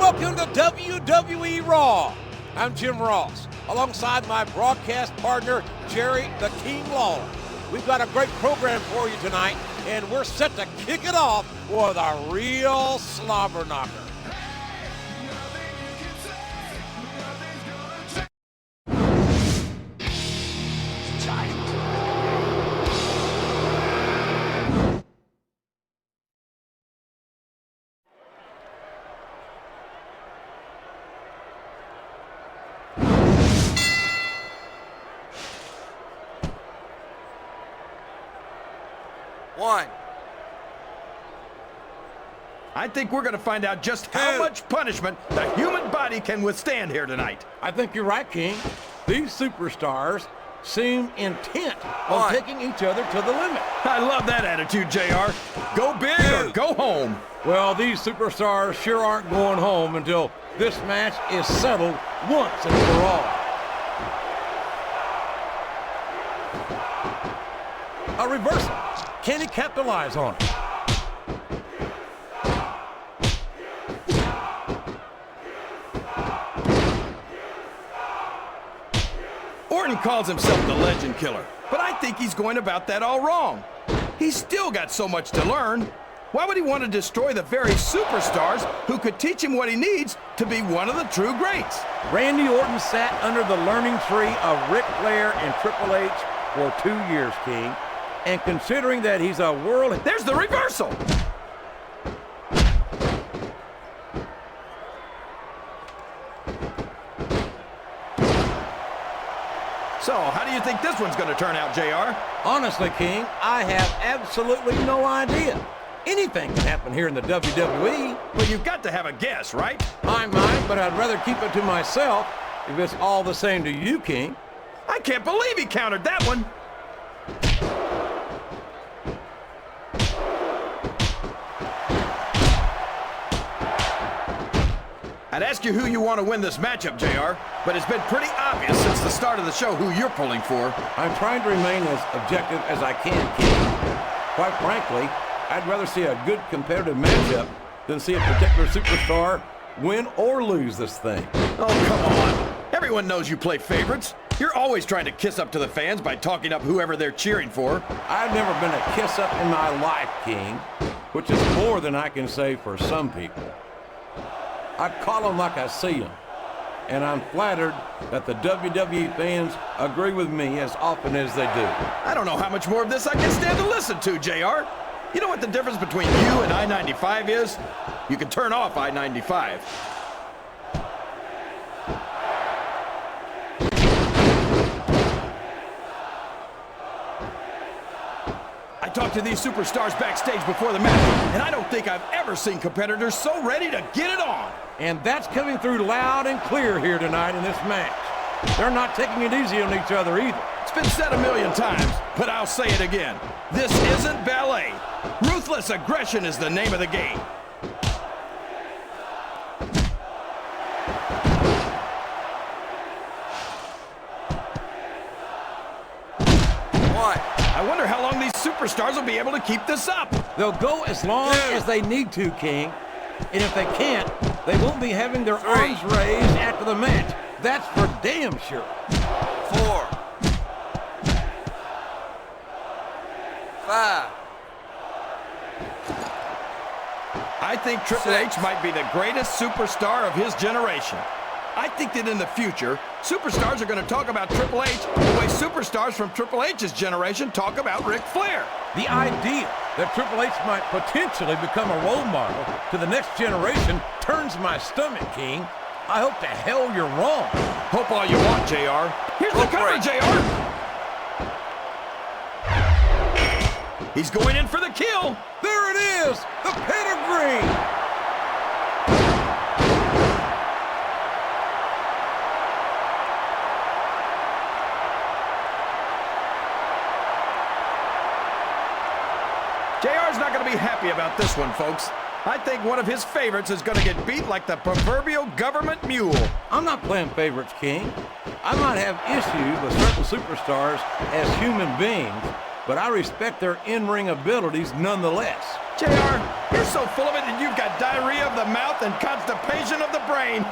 Welcome to WWE Raw. I'm Jim Ross, alongside my broadcast partner, Jerry the King Lawler. We've got a great program for you tonight, and we're set to kick it off with a real slobber knocker. One. I think we're going to find out just how much punishment the human body can withstand here tonight. I think you're right, King. These superstars seem intent on taking each other to the limit. I love that attitude, JR. Go big or go home. Well, these superstars sure aren't going home until this match is settled once and for all. A reversal. Can he capitalize on it? Orton calls himself the Legend Killer, but I think he's going about that all wrong. He's still got so much to learn. Why would he want to destroy the very superstars who could teach him what he needs to be one of the true greats? Randy Orton sat under the learning tree of Ric Flair and Triple H for 2 years, King. And considering that he's a world... There's the reversal! So, how do you think this one's going to turn out, JR? Honestly, King, I have absolutely no idea. Anything can happen here in the WWE. Well, you've got to have a guess, right? I might, but I'd rather keep it to myself if it's all the same to you, King. I can't believe he countered that one. I'd ask you who you want to win this matchup, JR, but it's been pretty obvious since the start of the show who you're pulling for. I'm trying to remain as objective as I can, King. Quite frankly, I'd rather see a good competitive matchup than see a particular superstar win or lose this thing. Oh, come on. Everyone knows you play favorites. You're always trying to kiss up to the fans by talking up whoever they're cheering for. I've never been a kiss-up in my life, King, which is more than I can say for some people. I call them like I see them, and I'm flattered that the WWE fans agree with me as often as they do. I don't know how much more of this I can stand to listen to, JR. You know what the difference between you and I-95 is? You can turn off I-95. I talked to these superstars backstage before the match, and I don't think I've ever seen competitors so ready to get it on. And that's coming through loud and clear here tonight in this match. They're not taking it easy on each other either. It's been said a million times, but I'll say it again. This isn't ballet. Ruthless aggression is the name of the game. I wonder how long these superstars will be able to keep this up. They'll go as long as they need to, King. And if they can't, they won't be having their arms raised after the match. That's for damn sure. 4. 5. I think Triple H might be the greatest superstar of his generation. I think that in the future, superstars are going to talk about Triple H the way superstars from Triple H's generation talk about Ric Flair. The idea that Triple H might potentially become a role model to the next generation turns my stomach, King. I hope to hell you're wrong. Hope all you want, JR. Here's the cover, JR. He's going in for the kill. There it is, the pedigree. JR's not going to be happy about this one, folks. I think one of his favorites is going to get beat like the proverbial government mule. I'm not playing favorites, King. I might have issues with certain superstars as human beings, but I respect their in-ring abilities nonetheless. JR, you're so full of it that you've got diarrhea of the mouth and constipation of the brain.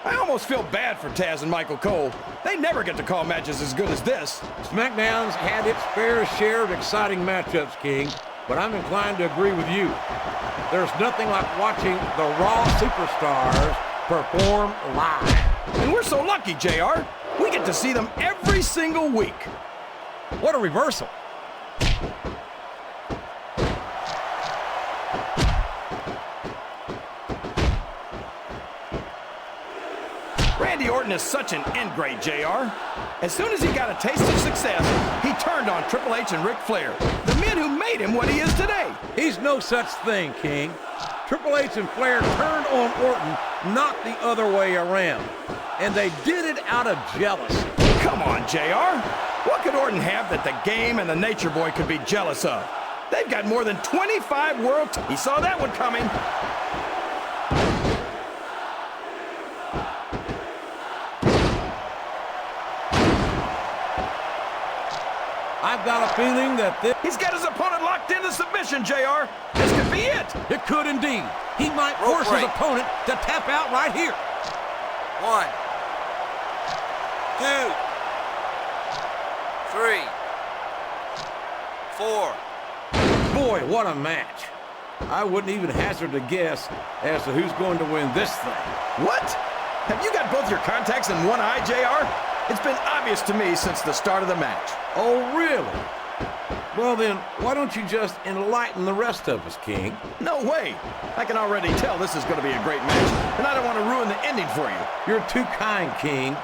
I almost feel bad for Taz and Michael Cole. They never get to call matches as good as this. SmackDown's had its fair share of exciting matchups, King, but I'm inclined to agree with you. There's nothing like watching the Raw superstars perform live. And we're so lucky, JR. We get to see them every single week. What a reversal. Randy Orton is such an ingrate, JR. As soon as he got a taste of success, he turned on Triple H and Ric Flair, the men who made him what he is today. He's no such thing, King. Triple H and Flair turned on Orton, not the other way around. And they did it out of jealousy. Come on, JR. What could Orton have that the Game and the Nature Boy could be jealous of? They've got more than 25 world titles. He saw that one coming. I've got a feeling that this... He's got his opponent locked into submission, JR. This could be it. It could indeed. He might force his opponent to tap out right here. 1, 2, 3, 4. Boy, what a match. I wouldn't even hazard a guess as to who's going to win this thing. What? Have you got both your contacts in one eye, JR? It's been obvious to me since the start of the match. Oh, really? Well, then, why don't you just enlighten the rest of us, King? No way. I can already tell this is going to be a great match, and I don't want to ruin the ending for you. You're too kind, King.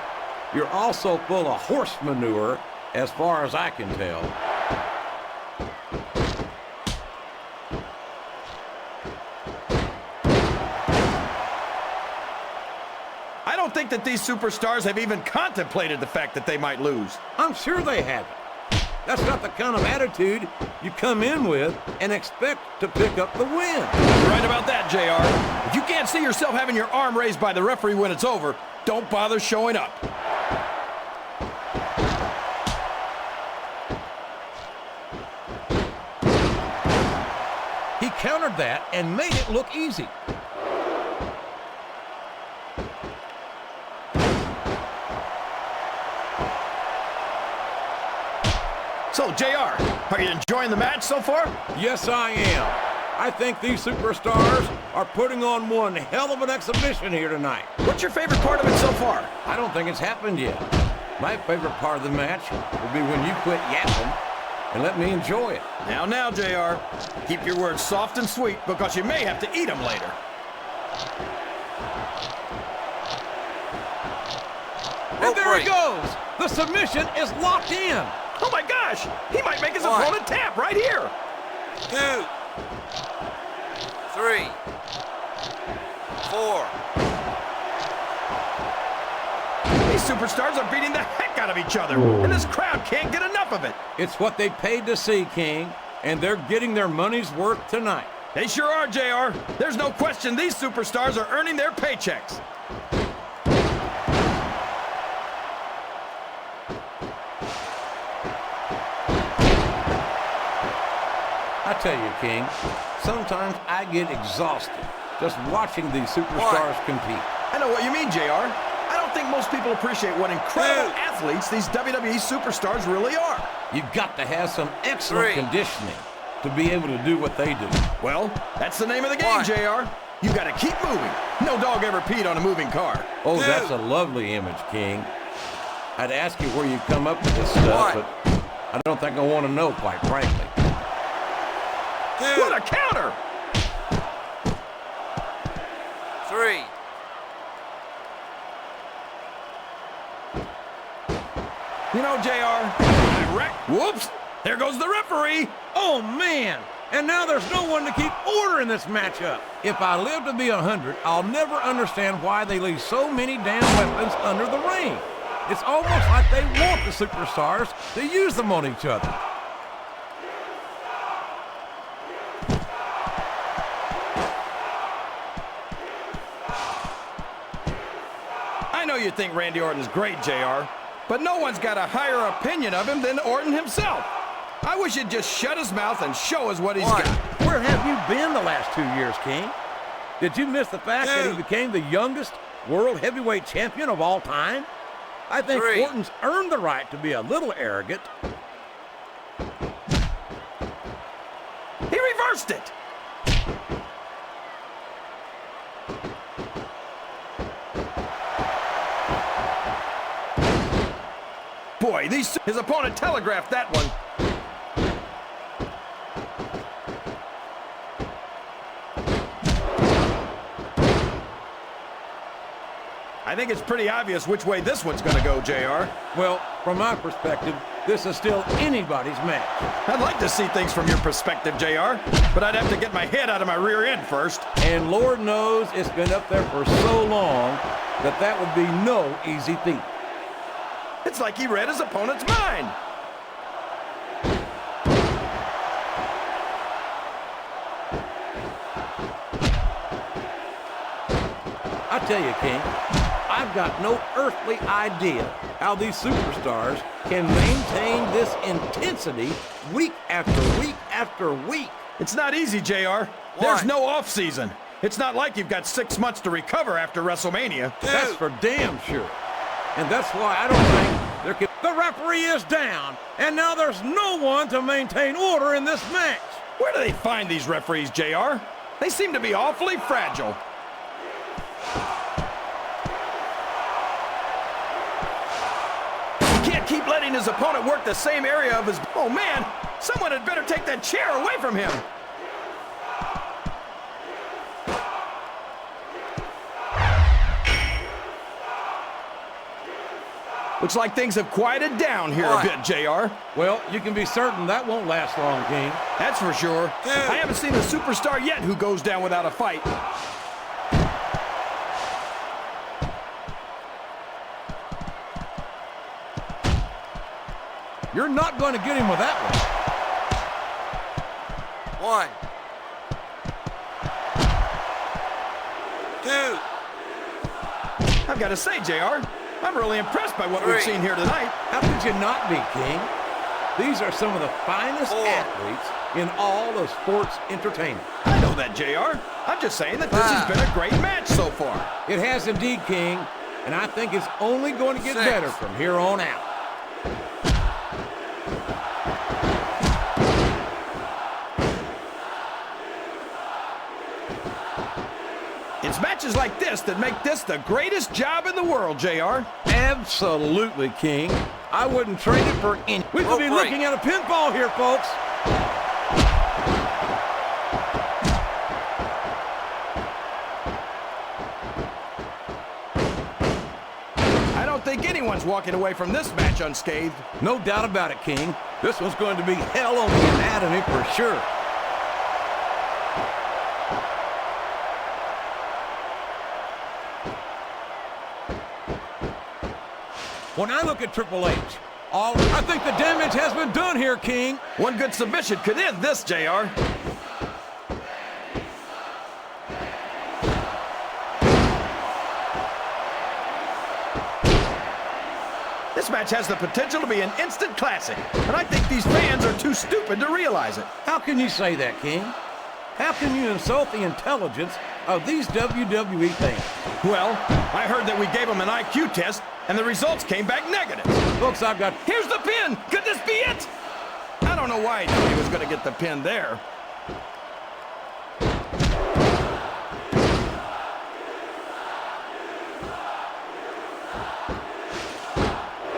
You're also full of horse manure, as far as I can tell. I don't think that these superstars have even contemplated the fact that they might lose. I'm sure they haven't. That's not the kind of attitude you come in with and expect to pick up the win. You're right about that, JR. If you can't see yourself having your arm raised by the referee when it's over, don't bother showing up. He countered that and made it look easy. So, JR, are you enjoying the match so far? Yes, I am. I think these superstars are putting on one hell of an exhibition here tonight. What's your favorite part of it so far? I don't think it's happened yet. My favorite part of the match will be when you quit yapping and let me enjoy it. Now, JR, keep your words soft and sweet because you may have to eat them later. And there he goes. The submission is locked in. Oh my gosh! He might make his opponent tap right here! 2, 3, 4. These superstars are beating the heck out of each other, and this crowd can't get enough of it. It's what they paid to see, King, and they're getting their money's worth tonight. They sure are, JR. There's no question these superstars are earning their paychecks. I tell you, King, sometimes I get exhausted just watching these superstars compete. I know what you mean, JR. I don't don't think most people appreciate what incredible athletes these WWE superstars really are. You've got to have some excellent 3. conditioning to be able to do what they do. Well, that's the name of the game, 1. JR. You got to keep moving. No dog ever peed on a moving car. Oh, 2. that's a lovely image, King. I'd ask you where you come up with this stuff, 1. but I don't think I want to know, quite frankly. 2. What a counter! 3. You know, JR, whoops, there goes the referee. Oh, man! And now there's no one to keep order in this matchup. If I live to be 100, I'll never understand why they leave so many damn weapons under the ring. It's almost like they want the superstars to use them on each other. I know you think Randy Orton's great, JR, but no one's got a higher opinion of him than Orton himself. I wish he'd just shut his mouth and show us what he's 1. got. Where have you been the last 2 years, King? Did you miss the fact that he 2. became the youngest world heavyweight champion of all time? I think 3. Orton's earned the right to be a little arrogant. He reversed it. Boy, his opponent telegraphed that one. I think it's pretty obvious which way this one's going to go, JR. Well, from my perspective, this is still anybody's match. I'd like to see things from your perspective, JR, but I'd have to get my head out of my rear end first. And Lord knows it's been up there for so long that that would be no easy feat. It's like he read his opponent's mind. I tell you, King, I've got no earthly idea how these superstars can maintain this intensity week after week after week. It's not easy, JR. There's no off season. It's not like you've got 6 months to recover after WrestleMania. 2. That's for damn sure. And that's why I don't think there can... The referee is down, and now there's no one to maintain order in this match. Where do they find these referees, JR? They seem to be awfully fragile. He can't keep letting his opponent work the same area of his... Oh, man! Someone had better take that chair away from him. Looks like things have quieted down here a bit, JR. Well, you can be certain that won't last long, King. That's for sure. 2. I haven't seen a superstar yet who goes down without a fight. You're not going to get him with that one. 1. 2. I've got to say, JR, I'm really impressed by what 3. we've seen here tonight. How could you not be, King? These are some of the finest 4. athletes in all of sports entertainment. I know that, JR. I'm just saying that this has 5. been a great match so far. It has indeed, King, and I think it's only going to get 6. better from here on out. It's matches like this that make this the greatest job in the world, JR. Absolutely, King. I wouldn't trade it for any. We could be Rope break. looking at a pinfall here, folks. I don't think anyone's walking away from this match unscathed. No doubt about it, King. This one's going to be hell on the anatomy for sure. When I look at Triple H, I think the damage has been done here, King. One good submission could end this, JR. This match has the potential to be an instant classic, and I think these fans are too stupid to realize it. How can you say that, King? How can you insult the intelligence of these WWE fans. Well, I heard that we gave him an IQ test, and the results came back negative. Folks, I've got... Here's the pin! Could this be it? I don't know why he thought he was going to get the pin there.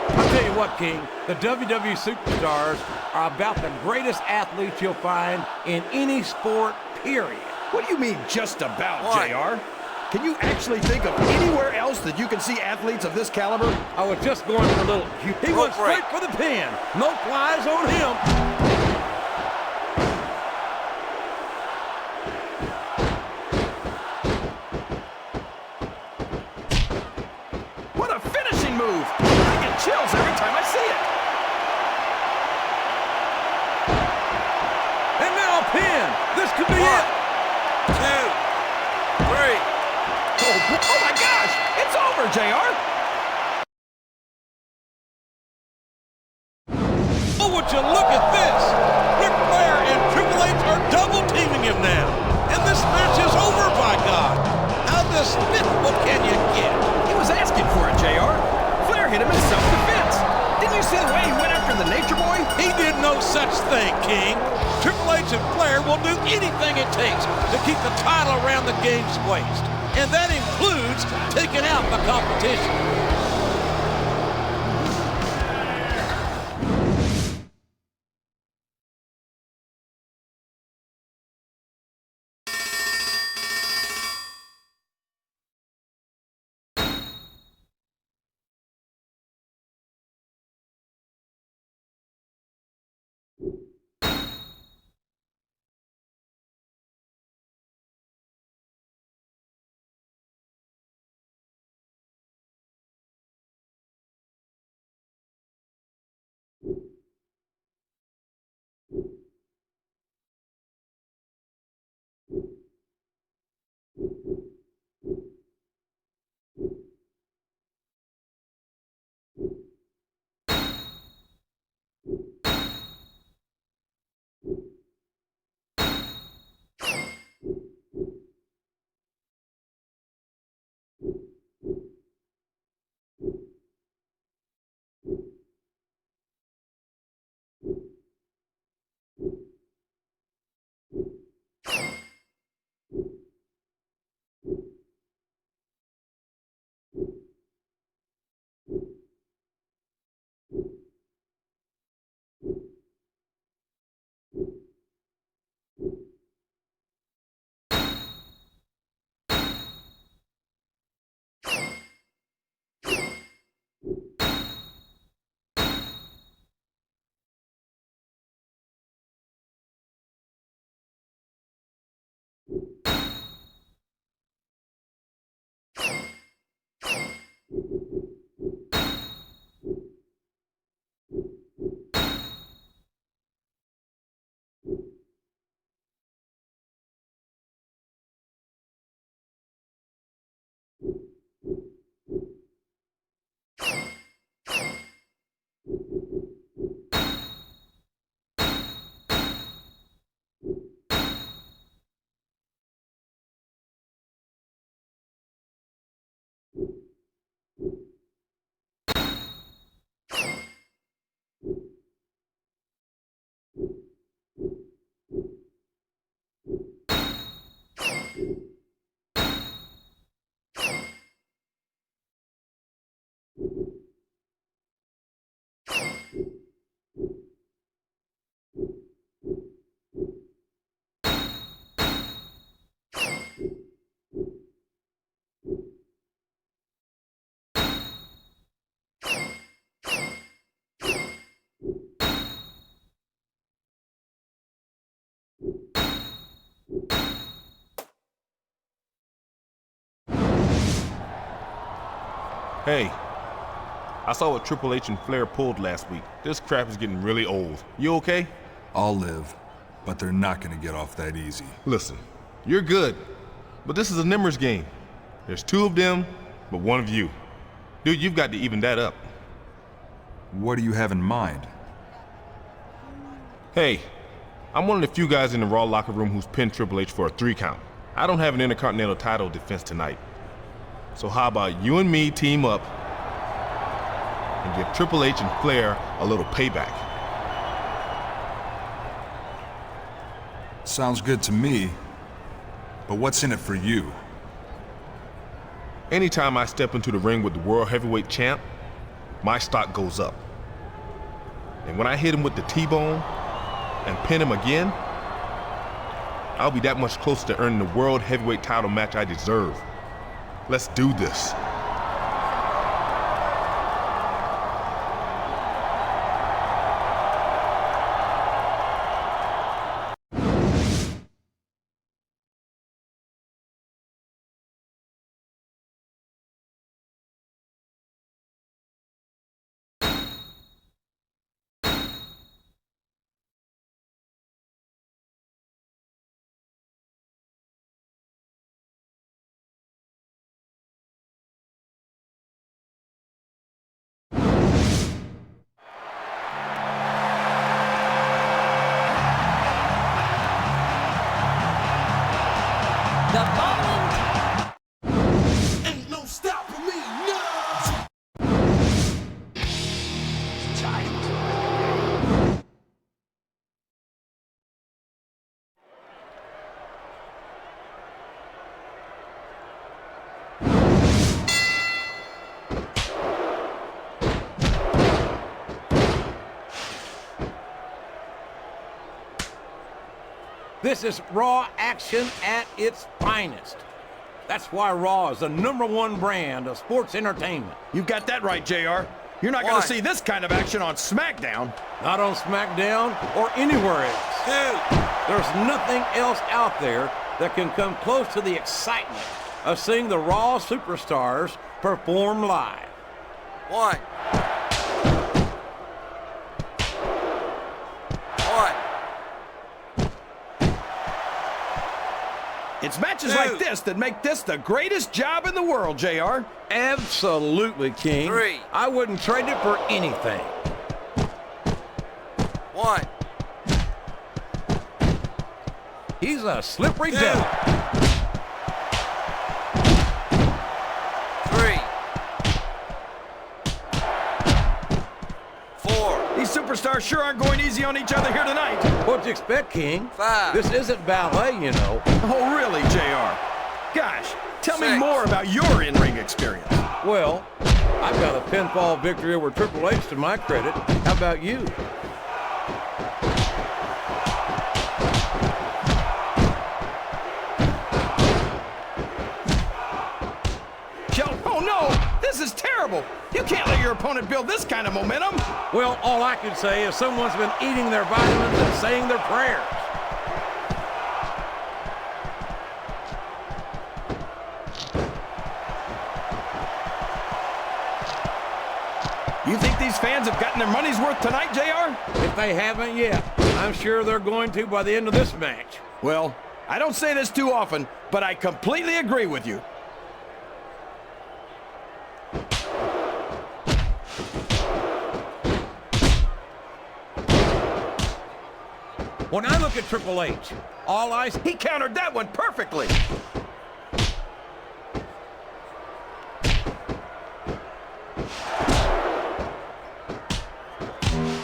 I'll tell you what, King, the WWE superstars are about the greatest athletes you'll find in any sport, period. What do you mean, just about, What? JR? Can you actually think of anywhere else that you can see athletes of this caliber? I was just going for a little... He went break. straight for the pin. No flies on him. What a finishing move! I get chills every time I see it. And now a pin. This could be it. 2, 3. Oh my gosh! It's over, JR! Oh, would you look at this? Ric Flair and Triple H are double teaming him now. And this match is over, by God. How despicable can you get? He was asking for it, JR. Flair hit him in self-defense. Didn't you see the way he went after the Nature Boy? He did no such thing, King. Triple H and Flair will do anything it takes to keep the title around the game's waist. And that includes taking out the competition. Hey, I saw what Triple H and Flair pulled last week. This crap is getting really old. You okay? I'll live, but they're not gonna get off that easy. Listen, you're good, but this is a numbers game. There's two of them, but one of you. Dude, you've got to even that up. What do you have in mind? Hey, I'm one of the few guys in the Raw locker room who's pinned Triple H for a 3 count. I don't have an Intercontinental title defense tonight. So how about you and me team up and give Triple H and Flair a little payback? Sounds good to me, but what's in it for you? Anytime I step into the ring with the World Heavyweight Champ, my stock goes up. And when I hit him with the T-bone and pin him again, I'll be that much closer to earning the World Heavyweight title match I deserve. Let's do this. The following Ain't no stopping me now. This is Raw action at its finest. That's why Raw is the #1 brand of sports entertainment. You got that right, JR. You're not going to see this kind of action on SmackDown. Not on SmackDown or anywhere else. 2. There's nothing else out there that can come close to the excitement of seeing the Raw superstars perform live. 1. 1. It's matches Two. like this that make this the greatest job in the world, JR. Absolutely, King. 3. I wouldn't trade it for anything. 1. He's a slippery 2. devil. 3. 4. These superstars sure aren't going easy on each other here tonight. What'd you expect, King? 5. This isn't ballet, you know. Oh, really, JR? Gosh, tell me 6. more about your in-ring experience. Well, I've got a pinfall victory over Triple H to my credit. How about you? Oh, no! This is terrible! You can't let your opponent build this kind of momentum! Well, all I can say is someone's been eating their vitamins and saying their prayers. You think these fans have gotten their money's worth tonight, JR? If they haven't yet, I'm sure they're going to by the end of this match. Well, I don't say this too often, but I completely agree with you. When I look at Triple H, all I see... He countered that one perfectly.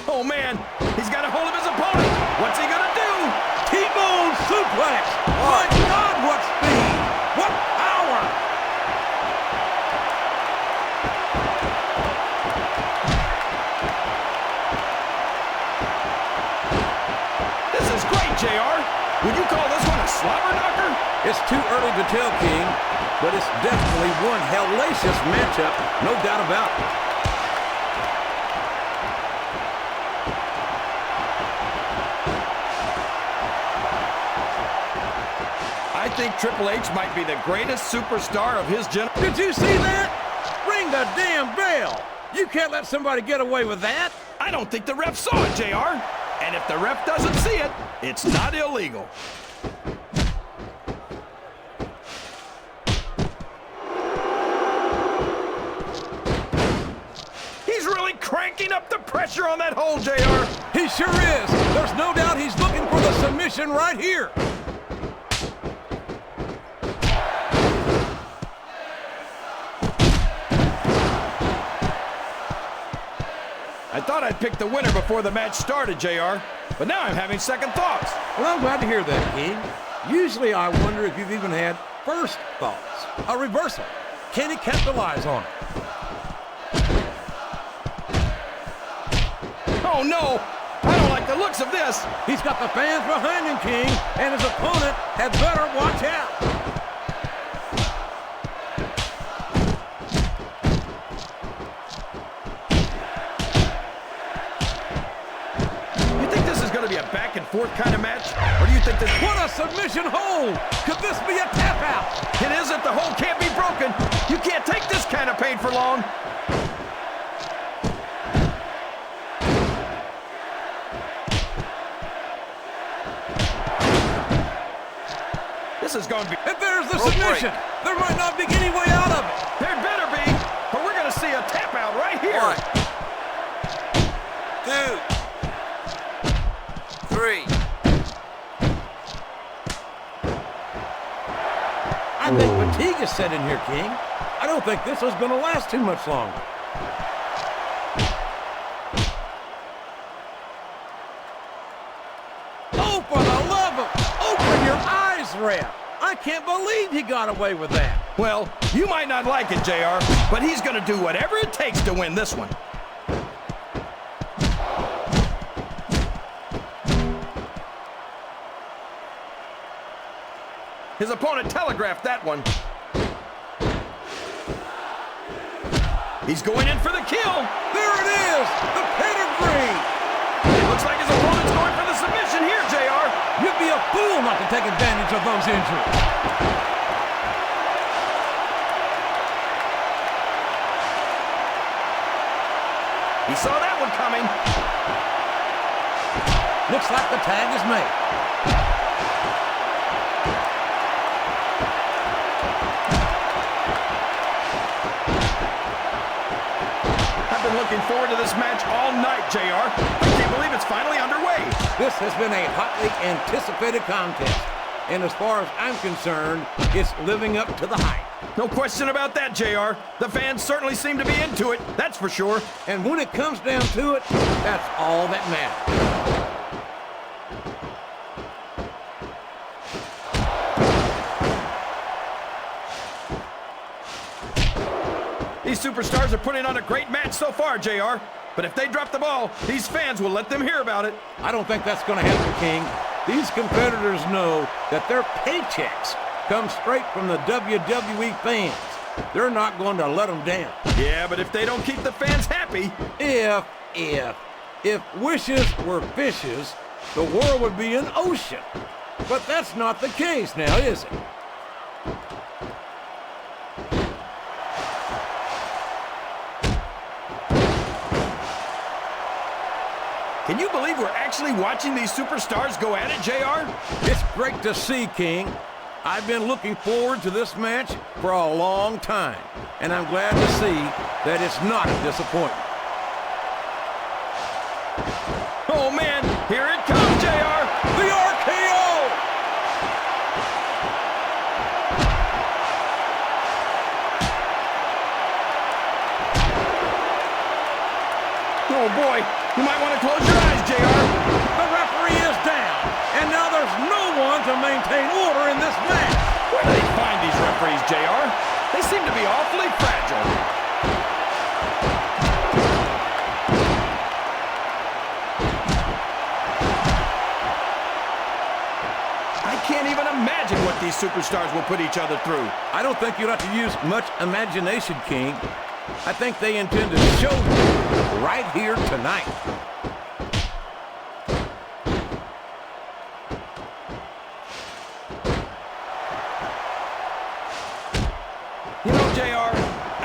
Oh, man. He's got a hold of his opponent. What's he going to do? T-bone suplex! My God, what speed! What power! This is great, JR. Would you call this one a slobber knocker? It's too early to tell, King, but it's definitely one hellacious matchup, no doubt about it. I think Triple H might be the greatest superstar of his generation. Did you see that? Ring the damn bell! You can't let somebody get away with that! I don't think the ref saw it, JR. And if the ref doesn't see it, it's not illegal. He's really cranking up the pressure on that hole, JR. He sure is! There's no doubt he's looking for the submission right here! thought I'd pick the winner before the match started, JR, but now I'm having second thoughts. Well, I'm glad to hear that, King. Usually I wonder if you've even had first thoughts. A reversal. Can he capitalize on it? Oh, no! I don't like the looks of this. He's got the fans behind him, King, and his opponent had better watch out. You think this is going to be a back-and-forth kind of match? Or do you think this... What a submission hold! Could this be a tap out? It isn't. The hold can't be broken. You can't take this kind of pain for long. This is going to be... And there's the Rope submission. break. There might not be any way out of it. There better be, or we're going to see a tap out right here. 1, 2, 3. I think fatigue is set in here, King. I don't think this is going to last too much longer. Oh, for the love of... Open your eyes, ref. I can't believe he got away with that. Well, you might not like it, JR, but he's going to do whatever it takes to win this one. His opponent telegraphed that one. He's going in for the kill. There it is, the pedigree. It looks like his opponent's going for the submission here, JR. You'd be a fool not to take advantage of those injuries. He saw that one coming. Looks like the tag is made. I've been looking forward to this match all night, JR. I can't believe it's finally underway. This has been a hotly anticipated contest. And as far as I'm concerned, it's living up to the hype. No question about that, JR. The fans certainly seem to be into it, that's for sure. And when it comes down to it, that's all that matters. These superstars are putting on a great match so far, JR. But if they drop the ball, these fans will let them hear about it. I don't think that's going to happen, King. These competitors know that their paychecks come straight from the WWE fans. They're not going to let them down. Yeah, but if they don't keep the fans happy... If wishes were fishes, the world would be an ocean. But that's not the case now, is it? Can you believe we're actually watching these superstars go at it, JR? It's great to see, King. I've been looking forward to this match for a long time, and I'm glad to see that it's not a disappointment. Oh, man, here it comes, JR. The RKO! Oh, boy, you might want to close your eyes, JR. The referee is down, and now there's no one to maintain order in this match. Where do they find these referees, JR? They seem to be awfully fragile. I can't even imagine what these superstars will put each other through. I don't think you'll have to use much imagination, King. I think they intend to show you right here tonight. You know, JR,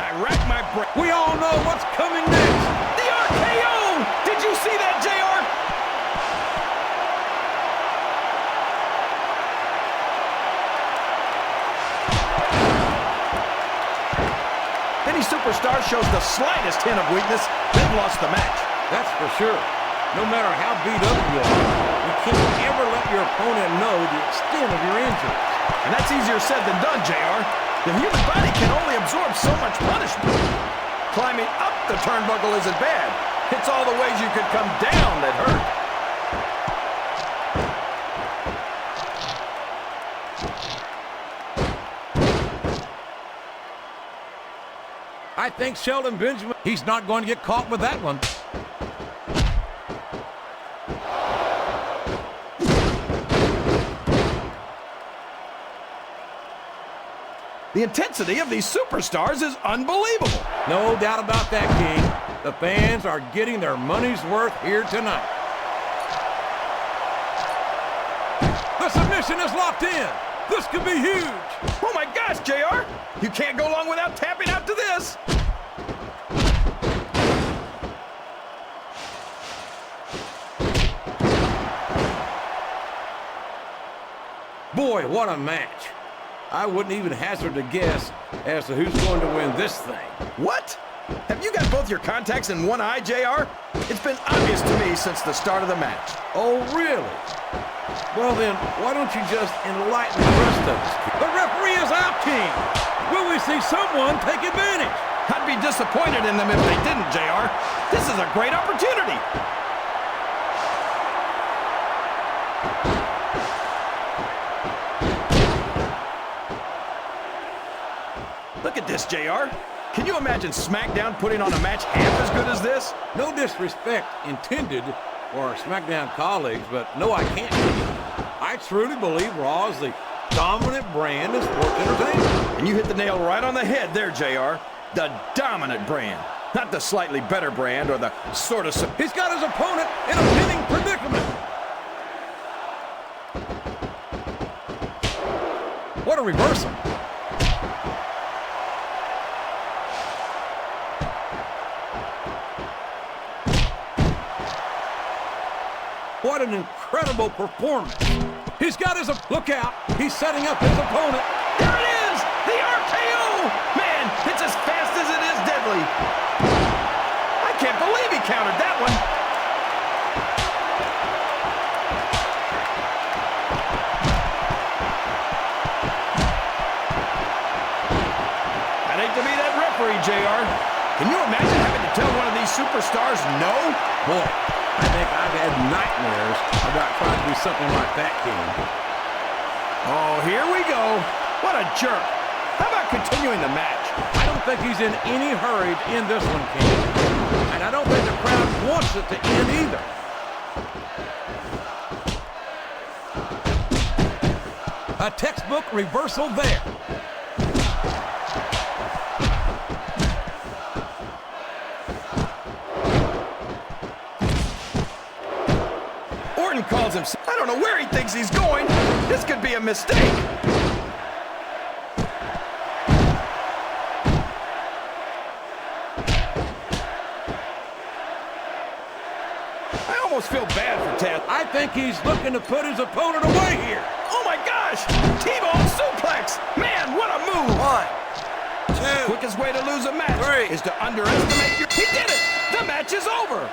I rack my brain. We all know what's coming next. The RKO! Did you see that, JR? Any superstar shows the slightest hint of weakness, they've lost the match. That's for sure. No matter how beat up you are, you can't ever let your opponent know the extent of your injuries. And that's easier said than done, JR. The human body can only absorb so much punishment. Climbing up the turnbuckle isn't bad, It's all the ways you could come down that hurt. I think Sheldon Benjamin, he's not going to get caught with that one. The intensity of these superstars is unbelievable. No doubt about that, King. The fans are getting their money's worth here tonight. The submission is locked in. This could be huge. Oh my gosh, JR! You can't go long without tapping out to this. Boy, what a match. I wouldn't even hazard a guess as to who's going to win this thing. What? Have you got both your contacts in one eye, JR? It's been obvious to me since the start of the match. Oh, really? Well then, why don't you just enlighten the rest of us? The referee is out, King. Will we see someone take advantage? I'd be disappointed in them if they didn't, JR. This is a great opportunity. Look at this, JR. Can you imagine SmackDown putting on a match half as good as this? No disrespect intended for our SmackDown colleagues, but no, I can't. I truly believe Raw is the dominant brand in sports entertainment. And you hit the nail right on the head there, JR. The dominant brand. Not the slightly better brand or the sort of... He's got his opponent in a pinning predicament. What a reversal. What an incredible performance. He's got his... Look out. He's setting up his opponent. There it is! The RKO! Man, it's as fast as it is deadly. I can't believe he countered that one. I'd hate to be that referee, JR. Can you imagine having to tell one of these superstars no? Boy, I think I've had nightmares about trying to do something like that, King. Oh, here we go. What a jerk. How about continuing the match? I don't think he's in any hurry to end this one, King. And I don't think the crowd wants it to end either. A textbook reversal there. Orton calls himself. I don't know where he thinks he's going. This could be a mistake. I almost feel bad for Taz. I think he's looking to put his opponent away here. Oh my gosh! T-bone suplex! Man, what a move! 1, 2, Quickest way to lose a match 3. is to underestimate your... He did it! The match is over!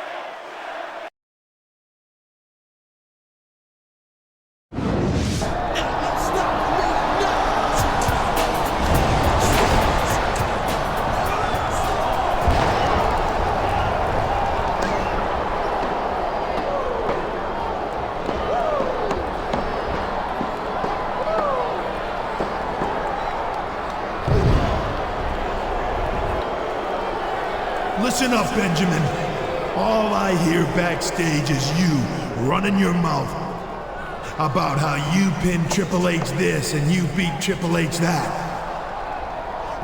Listen up, Benjamin. All I hear backstage is you running your mouth about how you pinned Triple H this and you beat Triple H that.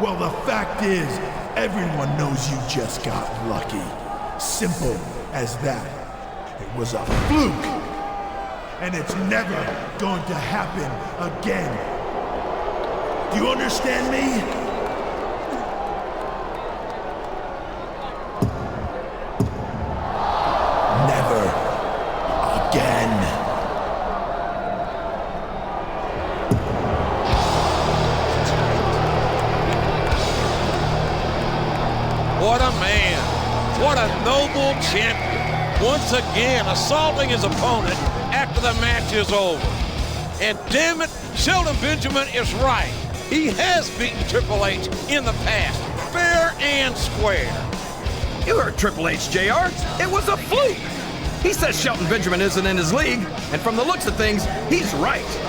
Well, the fact is, everyone knows you just got lucky. Simple as that. It was a fluke. And it's never going to happen again. Do you understand me? What a man. What a noble champion. Once again, assaulting his opponent after the match is over. And damn it, Sheldon Benjamin is right. He has beaten Triple H in the past, fair and square. You heard Triple H, JR. It was a fluke. He says Shelton Benjamin isn't in his league, and from the looks of things, he's right.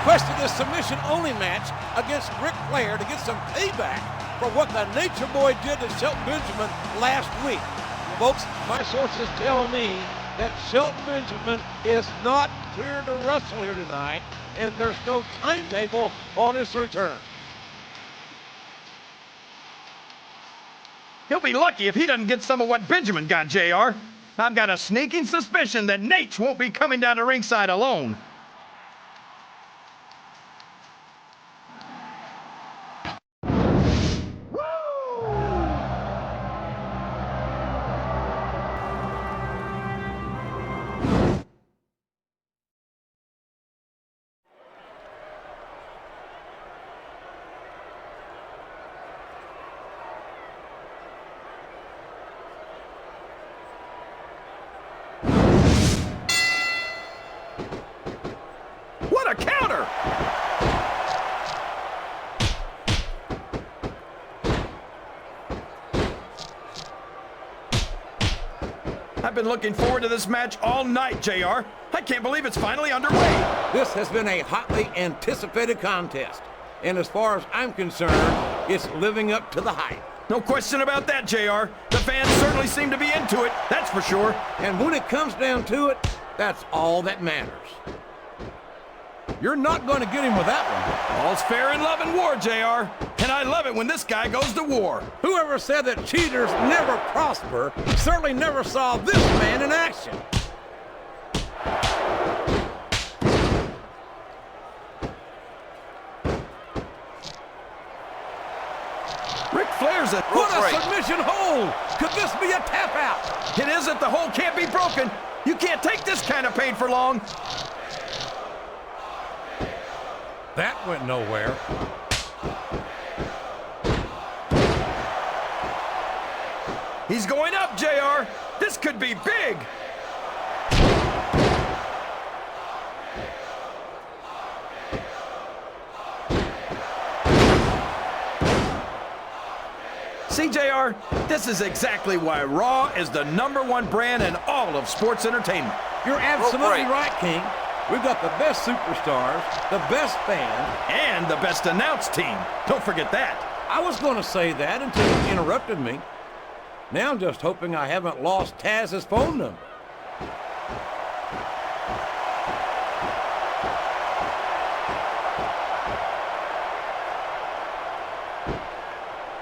Requested a submission-only match against Ric Flair to get some payback for what the Nature Boy did to Shelton Benjamin last week. Folks, my sources tell me that Shelton Benjamin is not cleared to wrestle here tonight, and there's no timetable on his return. He'll be lucky if he doesn't get some of what Benjamin got, JR. I've got a sneaking suspicion that Nate won't be coming down to ringside alone. What a counter! I've been looking forward to this match all night, JR. I can't believe it's finally underway. This has been a hotly anticipated contest, and as far as I'm concerned, it's living up to the hype. No question about that, JR. The fans certainly seem to be into it, that's for sure. And when it comes down to it, that's all that matters. You're not going to get him with that one. All's fair in love and war, JR. And I love it when this guy goes to war. Whoever said that cheaters never prosper certainly never saw this man in action. Ric Flair's a What a submission hold! Could this be a tap out? It isn't. The hold can't be broken. You can't take this kind of pain for long. That went nowhere. He's going up, JR. This could be big. See, JR, this is exactly why Raw is the #1 brand in all of sports entertainment. You're absolutely right, King. We've got the best superstars, the best fans, and the best announced team. Don't forget that. I was going to say that until you interrupted me. Now I'm just hoping I haven't lost Taz's phone number.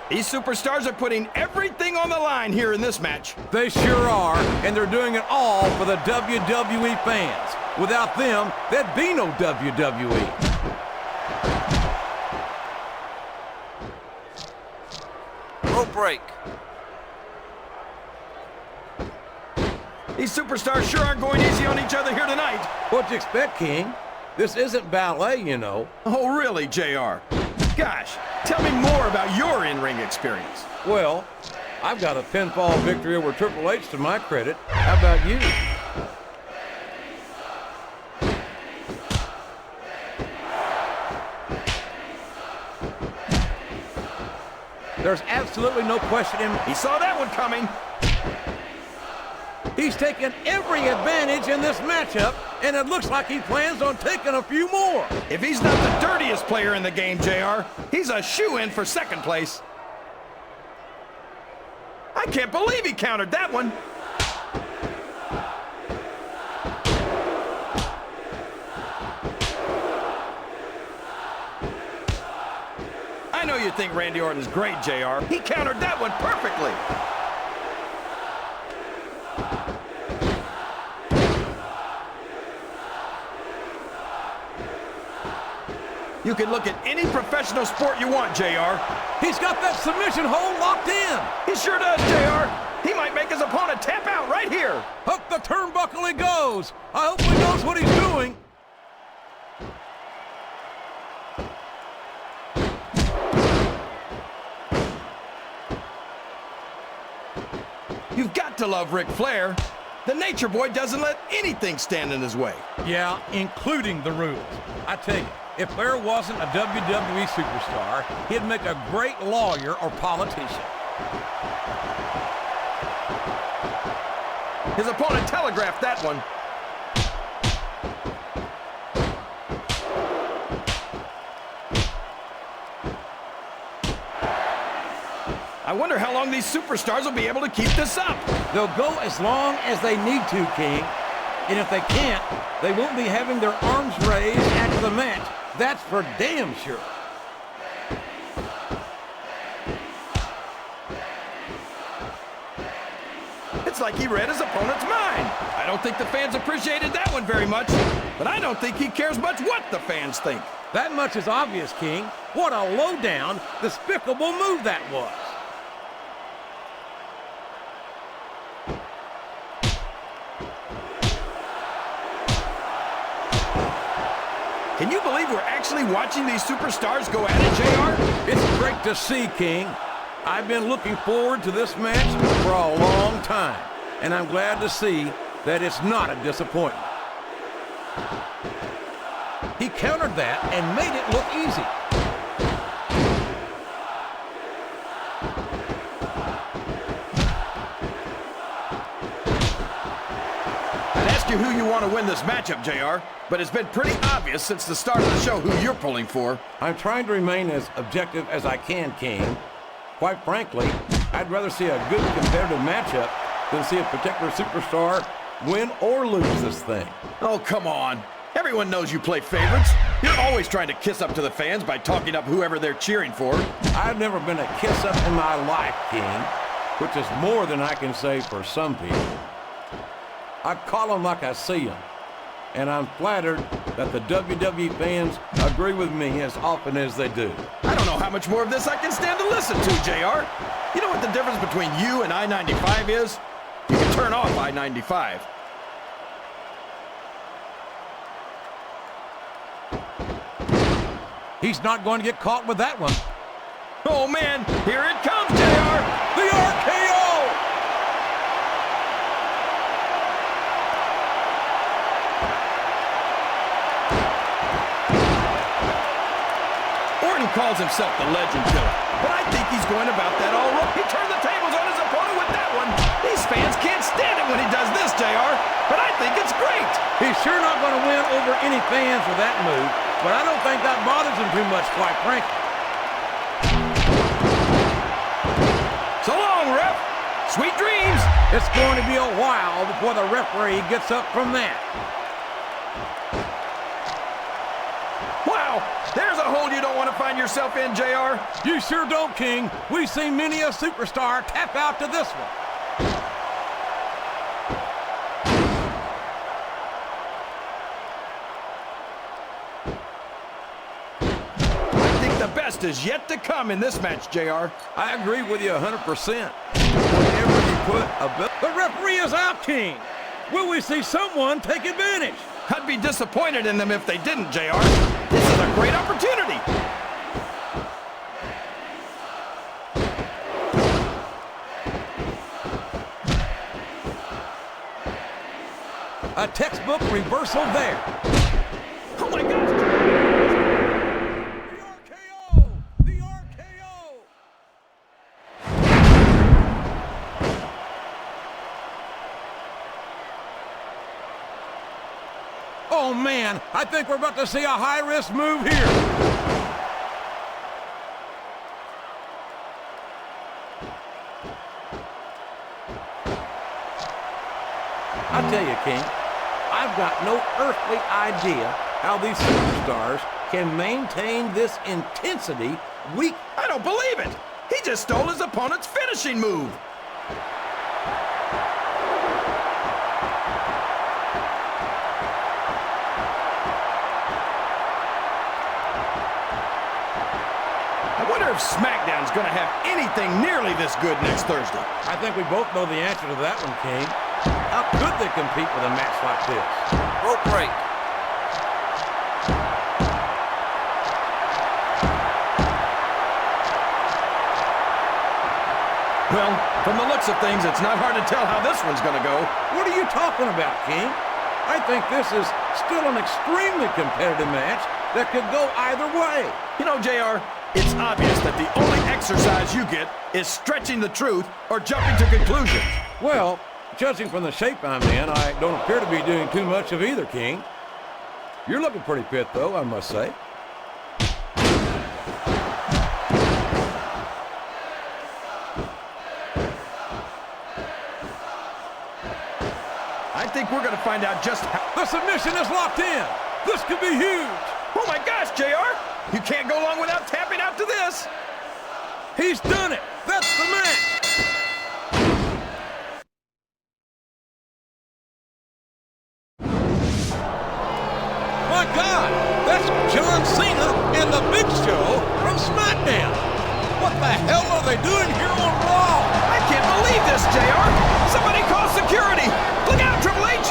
These superstars are putting everything on the line here in this match. They sure are, and they're doing it all for the WWE fans. Without them, there'd be no WWE. Rope break. These superstars sure aren't going easy on each other here tonight. What'd you expect, King? This isn't ballet, you know. Oh, really, JR? Gosh, tell me more about your in-ring experience. Well, I've got a pinfall victory over Triple H to my credit. How about you? There's absolutely no question in... He saw that one coming. He's taken every advantage in this matchup, and it looks like he plans on taking a few more. If he's not the dirtiest player in the game, JR, he's a shoo-in for second place. I can't believe he countered that one. I know you think Randy Orton's great, JR. He countered that one perfectly. You can look at any professional sport you want, JR. He's got that submission hold locked in. He sure does, JR. He might make his opponent tap out right here. Up the turnbuckle he goes. I hope he knows what he's doing. You've got to love Ric Flair. The Nature Boy doesn't let anything stand in his way. Yeah, including the rules. I tell you, if Flair wasn't a WWE superstar, he'd make a great lawyer or politician. His opponent telegraphed that one. I wonder how long these superstars will be able to keep this up. They'll go as long as they need to, King. And if they can't, they won't be having their arms raised after the match. That's for damn sure. It's like he read his opponent's mind. I don't think the fans appreciated that one very much, but I don't think he cares much what the fans think. That much is obvious, King. What a low-down, despicable move that was. Can you believe we're actually watching these superstars go at it, JR? It's great to see, King. I've been looking forward to this match for a long time, and I'm glad to see that it's not a disappointment. He countered that and made it look easy. I'd ask you who you want to win this matchup, JR, but it's been pretty obvious since the start of the show who you're pulling for. I'm trying to remain as objective as I can, King. Quite frankly, I'd rather see a good competitive matchup than see a particular superstar win or lose this thing. Oh, come on. Everyone knows you play favorites. You're always trying to kiss up to the fans by talking up whoever they're cheering for. I've never been a kiss-up in my life, King, which is more than I can say for some people. I call them like I see them, and I'm flattered that the WWE fans agree with me as often as they do. I don't know how much more of this I can stand to listen to, JR. You know what the difference between you and I-95 is? You can turn off I-95. He's not going to get caught with that one. Oh, man, here it comes, JR! The RKO! Orton calls himself the legend killer, but I think he's going about that all wrong. He turned the tables on his opponent with that one. These fans can't stand it when he does this, JR, but I think it's great. He's sure not going to win over any fans with that move, but I don't think that bothers him too much, quite frankly. So long, ref. Sweet dreams. It's going to be a while before the referee gets up from that. Wow, there's a hole you don't want to find yourself in, JR. You sure don't, King. We've seen many a superstar tap out to this one. I think the best is yet to come in this match, JR. I agree with you 100%. Whenever you put a bit... The referee is out, King. Will we see someone take advantage? I'd be disappointed in them if they didn't, JR. This is a great opportunity. A textbook reversal there. Oh, my gosh. The RKO! The RKO! Oh, man, I think we're about to see a high-risk move here. I tell you, King, I've got no earthly idea how these superstars can maintain this intensity week. I don't believe it. He just stole his opponent's finishing move. I wonder if SmackDown's going to have anything nearly this good next Thursday. I think we both know the answer to that one, King. How could they compete with a match like this? Rope break. Well, from the looks of things, it's not hard to tell how this one's going to go. What are you talking about, King? I think this is still an extremely competitive match that could go either way. You know, JR, it's obvious that the only exercise you get is stretching the truth or jumping to conclusions. Well, judging from the shape I'm in, I don't appear to be doing too much of either, King. You're looking pretty fit, though, I must say. I think we're going to find out just how... The submission is locked in. This could be huge. Oh my gosh, JR! You can't go long without tapping out to this. He's done it. That's the match. My God, that's John Cena and the Big Show from SmackDown. What the hell are they doing here on Raw? I can't believe this, JR! Somebody call security! Look out, Triple H!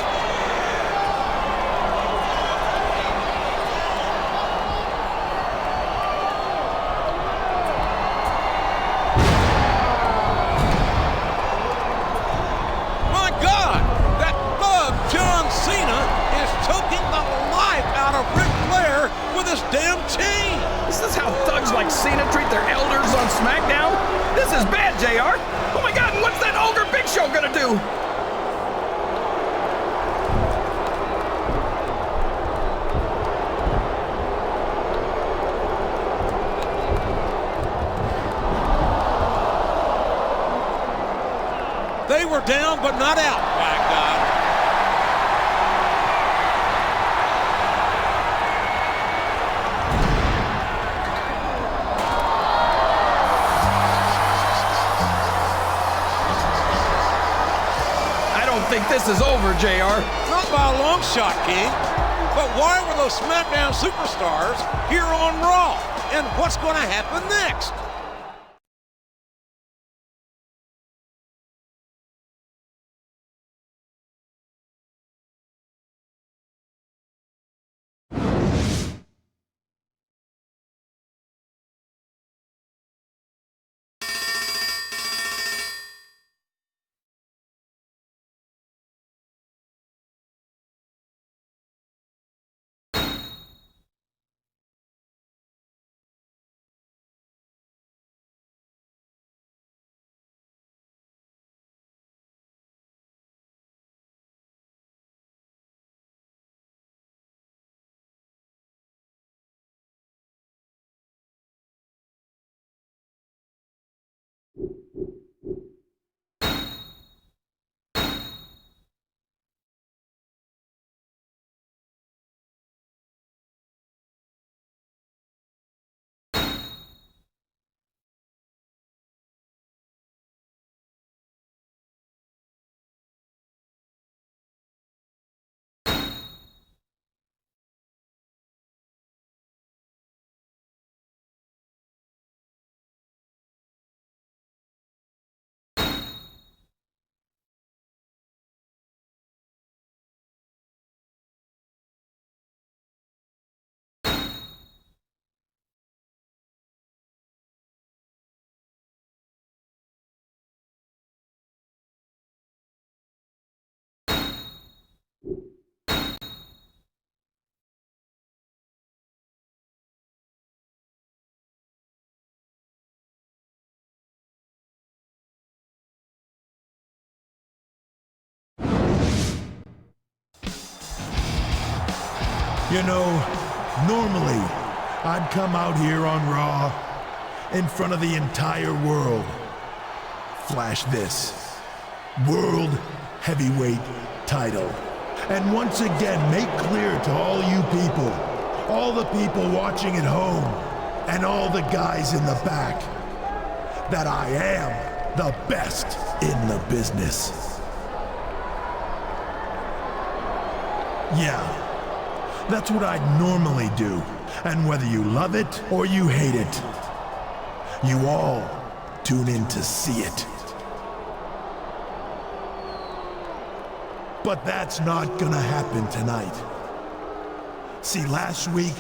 My God, that bug John Cena is choking the life out of Ric Flair with his damn chain. Is this how thugs like Cena treat their elders on SmackDown? This is bad, JR! Oh my God, and what's that ogre Big Show gonna do? They were down, but not out, by God. I don't think this is over, JR. Not by a long shot, King. But why were those SmackDown superstars here on Raw? And what's going to happen next? You know, normally, I'd come out here on Raw in front of the entire world. Flash this. World Heavyweight title. And once again, make clear to all you people, all the people watching at home, and all the guys in the back, that I am the best in the business. Yeah, that's what I'd normally do. And whether you love it or you hate it, you all tune in to see it. But that's not gonna happen tonight. See, last week,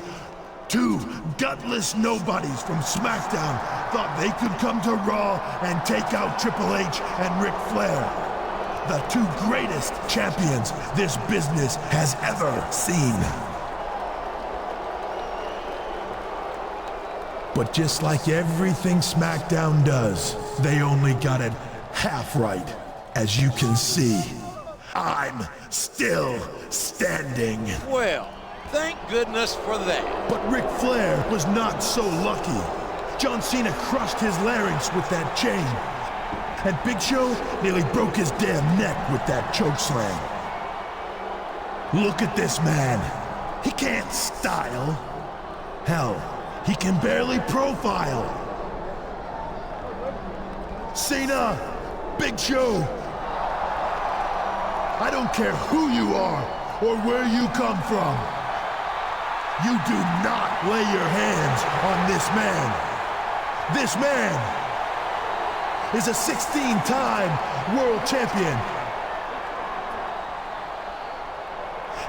two gutless nobodies from SmackDown thought they could come to Raw and take out Triple H and Ric Flair, the two greatest champions this business has ever seen. But just like everything SmackDown does, they only got it half right. As you can see, I'm still standing. Well, thank goodness for that. But Ric Flair was not so lucky. John Cena crushed his larynx with that chain. And Big Show nearly broke his damn neck with that chokeslam. Look at this man. He can't style. Hell, he can barely profile. Cena, Big Show, I don't care who you are or where you come from. You do not lay your hands on this man. This man is a 16-time world champion.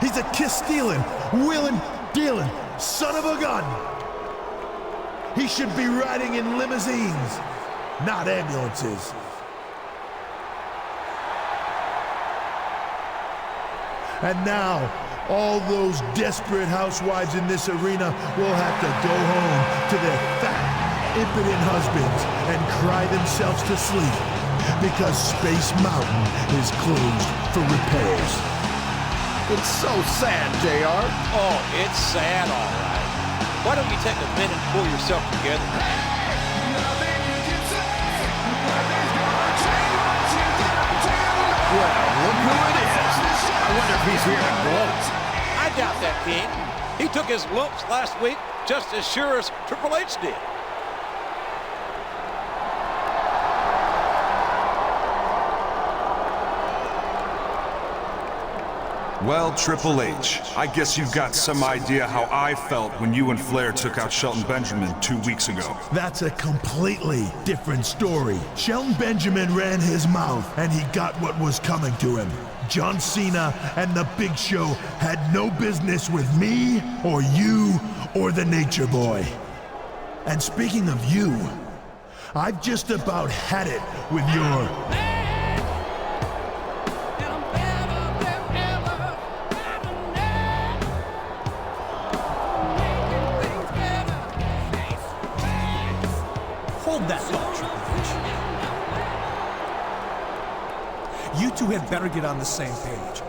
He's a kiss-stealing, wheeling-dealing son of a gun. He should be riding in limousines, not ambulances. And now, all those desperate housewives in this arena will have to go home to their fat, impotent husbands and cry themselves to sleep because Space Mountain is closed for repairs. It's so sad, JR. Oh, it's sad, all right. Why don't you take a minute and pull yourself together? Well, look who it is. I wonder if he's here to gloat. I doubt that, King. He took his lumps last week just as sure as Triple H did. Well, Triple H, I guess you've got some idea how I felt when you and Flair took out Shelton Benjamin 2 weeks ago. That's a completely different story. Shelton Benjamin ran his mouth and he got what was coming to him. John Cena and the Big Show had no business with me or you or the Nature Boy. And speaking of you, I've just about had it with your... Hold that thought, Triple H. You two had better get on the same page.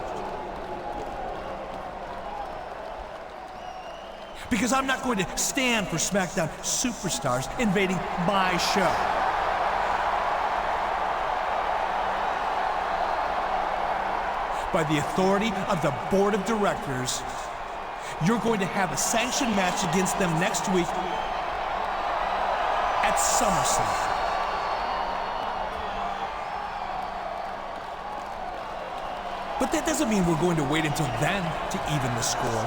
Because I'm not going to stand for SmackDown superstars invading my show. By the authority of the board of directors, you're going to have a sanctioned match against them next week at SummerSlam. But that doesn't mean we're going to wait until then to even the score.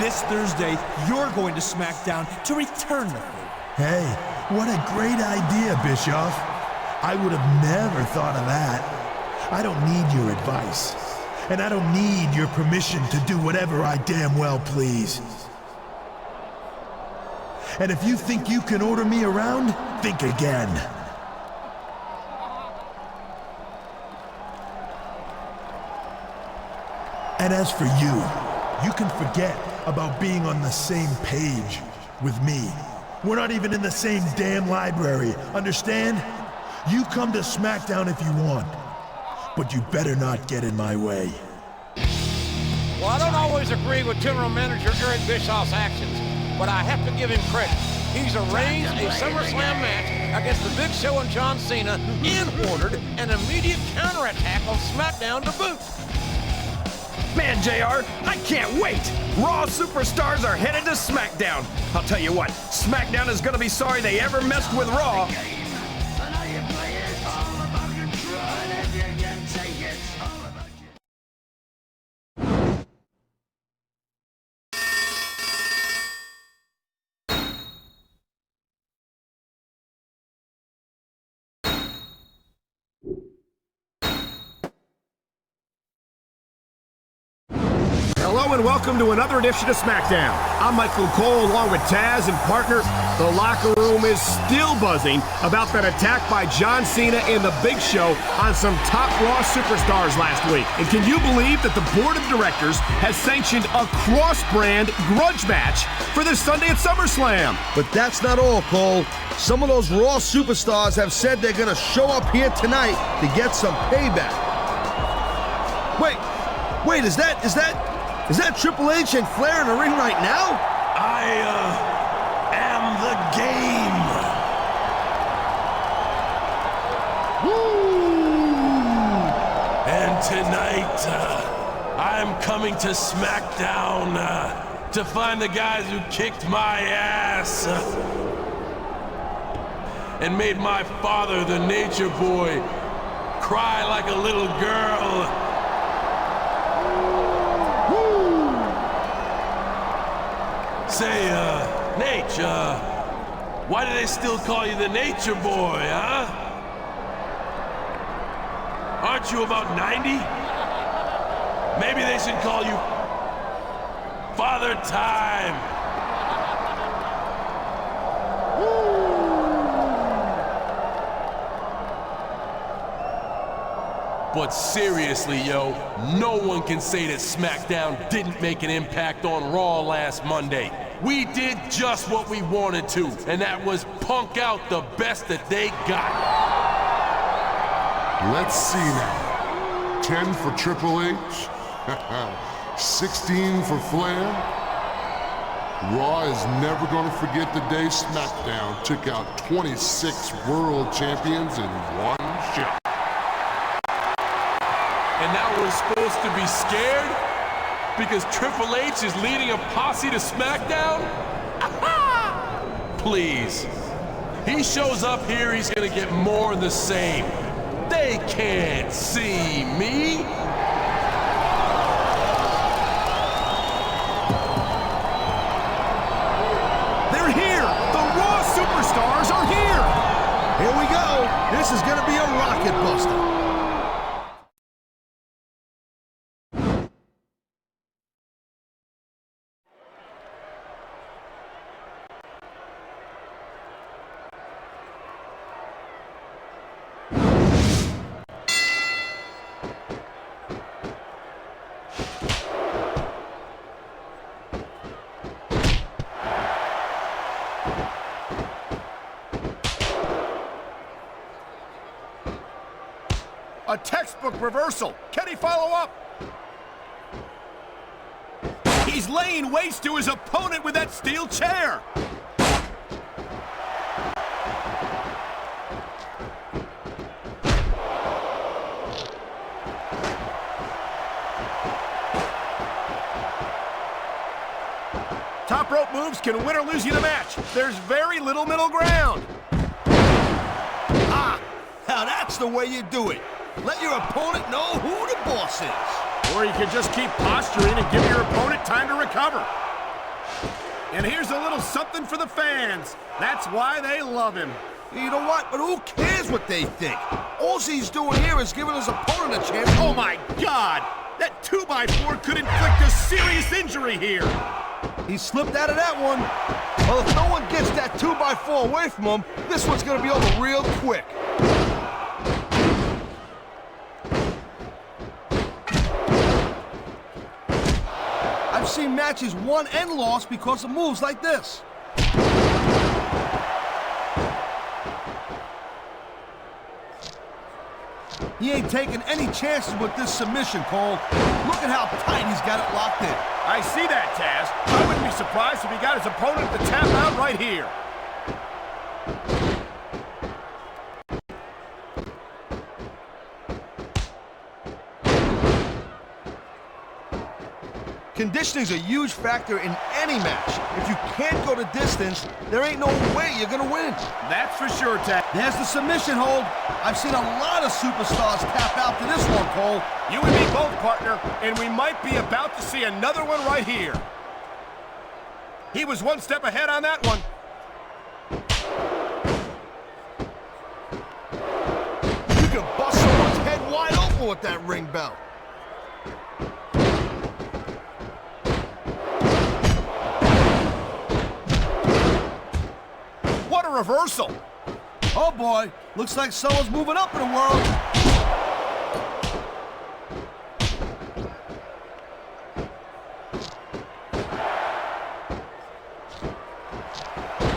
This Thursday, you're going to SmackDown to return the favor. Hey, what a great idea, Bischoff. I would have never thought of that. I don't need your advice. And I don't need your permission to do whatever I damn well please. And if you think you can order me around, think again. And as for you, you can forget about being on the same page with me. We're not even in the same damn library, understand? You come to SmackDown if you want. but you better not get in my way. Well, I don't always agree with General Manager Eric Bischoff's actions, but I have to give him credit. He's arranged a SummerSlam match against The Big Show and John Cena and ordered an immediate counterattack on SmackDown to boot. Man, JR, I can't wait! Raw superstars are headed to SmackDown. I'll tell you what, SmackDown is gonna be sorry they ever messed with Raw. Hello and welcome to another edition of SmackDown. I'm Michael Cole along with Taz and partner. The locker room is still buzzing about that attack by John Cena and The Big Show on some top Raw superstars last week. And can you believe that the board of directors has sanctioned a cross-brand grudge match for this Sunday at SummerSlam? But that's not all, Cole. Some of those Raw superstars have said they're gonna show up here tonight to get some payback. Wait, is that Triple H and Flair in the ring right now? I am the game. Woo! And tonight, I'm coming to SmackDown to find the guys who kicked my ass and made my father, the Nature Boy, cry like a little girl. Say, Nate, why do they still call you the Nature Boy, huh? Aren't you about 90? Maybe they should call you Father Time. But seriously, yo, no one can say that SmackDown didn't make an impact on Raw last Monday. We did just what we wanted to, and that was punk out the best that they got. Let's see now. 10 for Triple H, 16 for Flair. Raw is never going to forget the day SmackDown took out 26 world champions in one shot. And now we're supposed to be scared? Because Triple H is leading a posse to SmackDown? Please. He shows up here, he's gonna get more of the same. They can't see me. They're here! The Raw superstars are here! Here we go. This is gonna be a rocket buster. A textbook reversal. Can he follow up? He's laying waste to his opponent with that steel chair. Top rope moves can win or lose you the match. There's very little middle ground. Ah, now that's the way you do it. Let your opponent know who the boss is. Or you can just keep posturing and give your opponent time to recover. And here's a little something for the fans. That's why they love him. You know what? But who cares what they think? All he's doing here is giving his opponent a chance. Oh my God! That 2x4 could inflict a serious injury here. He slipped out of that one. Well, if no one gets that 2x4 away from him, this one's gonna be over real quick. I've seen matches won and lost because of moves like this. He ain't taking any chances with this submission, Cole. Look at how tight he's got it locked in. I see that, Taz. I wouldn't be surprised if he got his opponent to tap out right here. Conditioning's a huge factor in any match. If you can't go the distance, there ain't no way you're gonna win. That's for sure, Taz. There's the submission hold. I've seen a lot of superstars tap out to this one, Cole. You and me both, partner, and we might be about to see another one right here. He was one step ahead on that one. You can bust someone's head wide open with that ring bell. What a reversal. Oh boy, looks like someone's moving up in the world.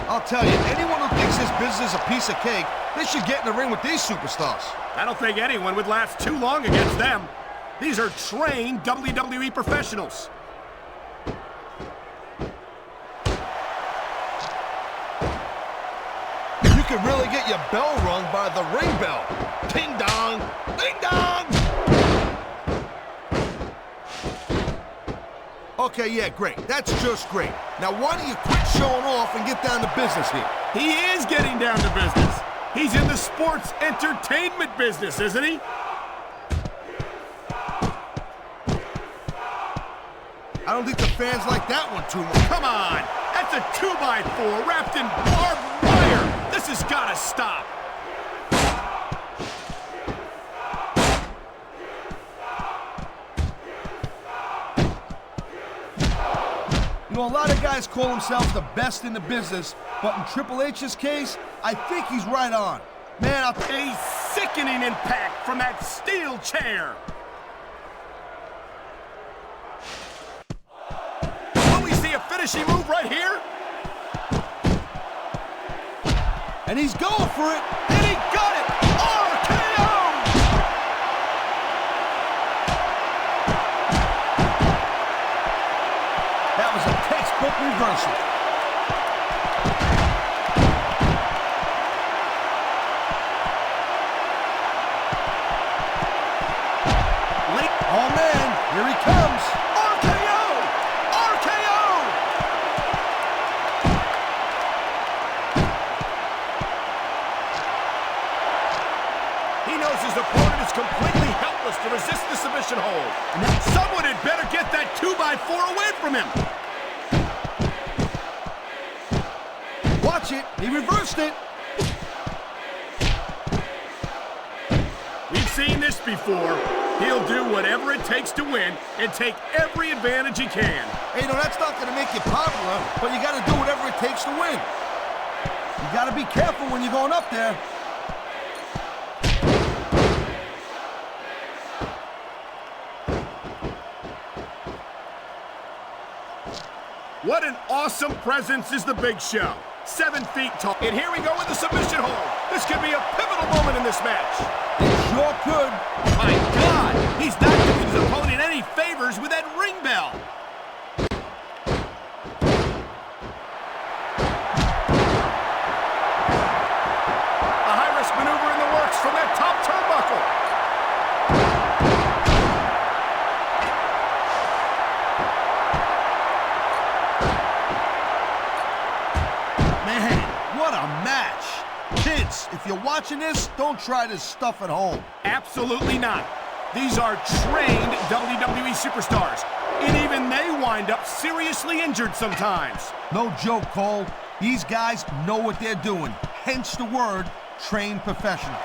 I'll tell you, anyone who thinks this business is a piece of cake, they should get in the ring with these superstars. I don't think anyone would last too long against them. These are trained WWE professionals. You can really get your bell rung by the ring bell. Ding dong, ding dong. Okay, yeah, great. That's just great. Now, why don't you quit showing off and get down to business here? He is getting down to business. He's in the sports entertainment business, isn't he? I don't think the fans like that one too much. Come on! That's a 2x4 wrapped in barbed wire! This has got to stop! You know, a lot of guys call themselves the best in the business, but in Triple H's case, I think he's right on. Man, a sickening impact from that steel chair! Will we see a finishing move right here? And he's going for it, and he got it! RKO! That was a textbook reversal. Oh man, here he comes! RKO! RKO! He knows his opponent is completely helpless to resist the submission hold. Someone had better get that 2x4 away from him. Watch it, he reversed it. We've seen this before. He'll do whatever it takes to win and take every advantage he can. Hey, you know, that's not going to make you popular, but you got to do whatever it takes to win. You got to be careful when you're going up there. What an awesome presence is the Big Show. 7 feet tall. And here we go with the submission hold. This could be a pivotal moment in this match. It sure could. My God, he's not doing his opponent any favors with that ring bell. A high-risk maneuver in the works from that top turnbuckle. Kids, if you're watching this, don't try this stuff at home. Absolutely not. These are trained WWE superstars, and even they wind up seriously injured sometimes. No joke, Cole. These guys know what they're doing, hence the word trained professionals.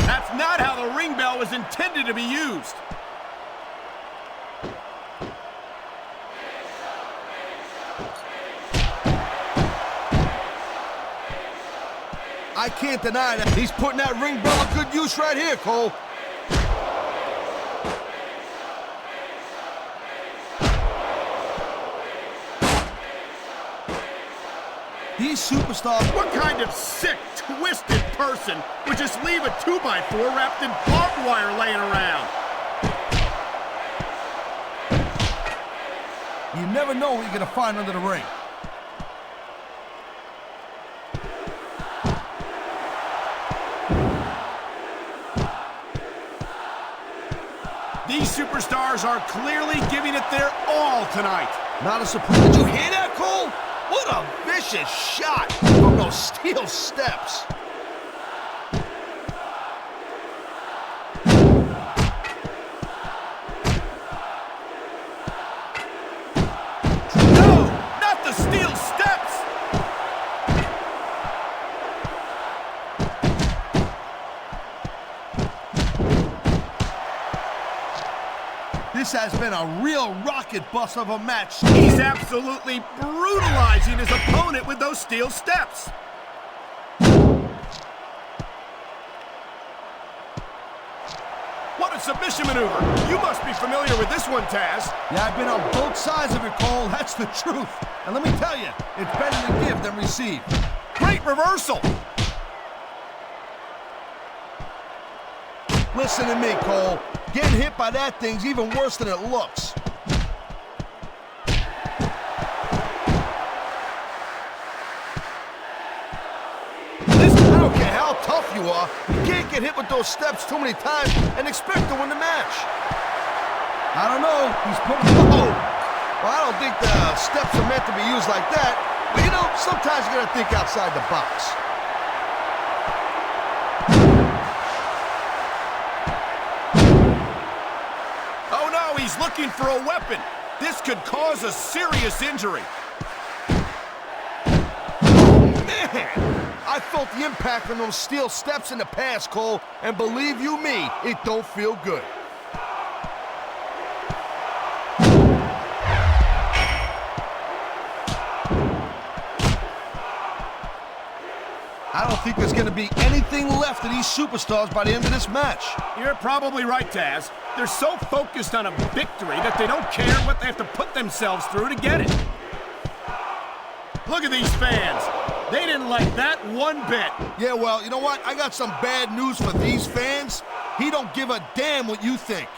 That's not how the ring bell was intended to be used. I can't deny that. He's putting that ring bell to good use right here, Cole. These superstars... What kind of sick, twisted person would just leave a 2x4 wrapped in barbed wire laying around? You never know what you're going to find under the ring. These superstars are clearly giving it their all tonight. Not a surprise. Did you hear that, Cole? What a vicious shot from those steel steps. No, not the steel steps. This has been a real rocket bus of a match. He's absolutely brutalizing his opponent with those steel steps. What a submission maneuver. You must be familiar with this one, Taz. Yeah, I've been on both sides of it, Cole. That's the truth. And let me tell you, it's better to give than receive. Great reversal. Listen to me, Cole. Getting hit by that thing's even worse than it looks. I don't care how tough you are, you can't get hit with those steps too many times and expect to win the match. I don't know. He's putting... Oh! Well, I don't think the steps are meant to be used like that. But, you know, sometimes you gotta think outside the box. He's looking for a weapon. This could cause a serious injury. Man, I felt the impact on those steel steps in the past, Cole, and believe you me, it don't feel good. I don't think there's going to be anything left of these superstars by the end of this match. You're probably right, Taz. They're so focused on a victory that they don't care what they have to put themselves through to get it. Look at these fans. They didn't like that one bit. Yeah, well, you know what? I got some bad news for these fans. He don't give a damn what you think.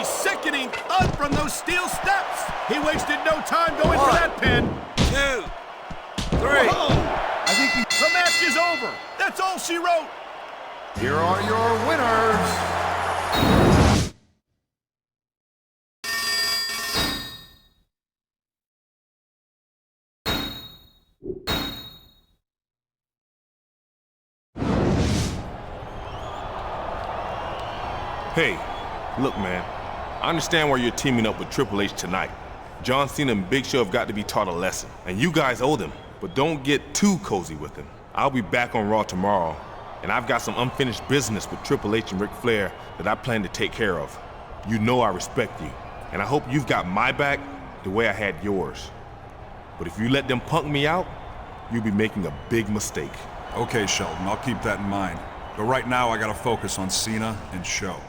Sickening thud from those steel steps. He wasted no time going for that pin. 2, 3. Whoa. I think the match is over. That's all she wrote. Here are your winners. Hey, look, man. I understand why you're teaming up with Triple H tonight. John Cena and Big Show have got to be taught a lesson, and you guys owe them. But don't get too cozy with him. I'll be back on Raw tomorrow, and I've got some unfinished business with Triple H and Ric Flair that I plan to take care of. You know I respect you, and I hope you've got my back the way I had yours. But if you let them punk me out, you'll be making a big mistake. Okay, Shelton, I'll keep that in mind. But right now, I gotta focus on Cena and Show.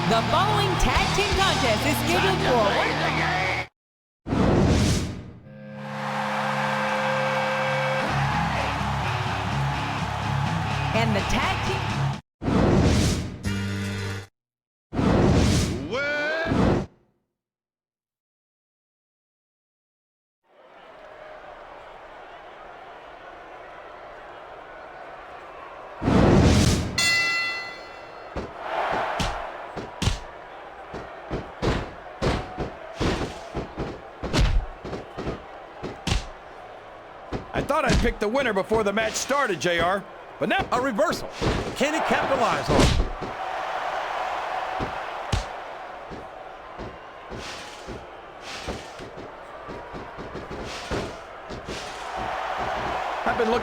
The following tag team contest is scheduled for one... And the tag team... I thought I'd pick the winner before the match started, JR. But now... A reversal. Can he capitalize on it?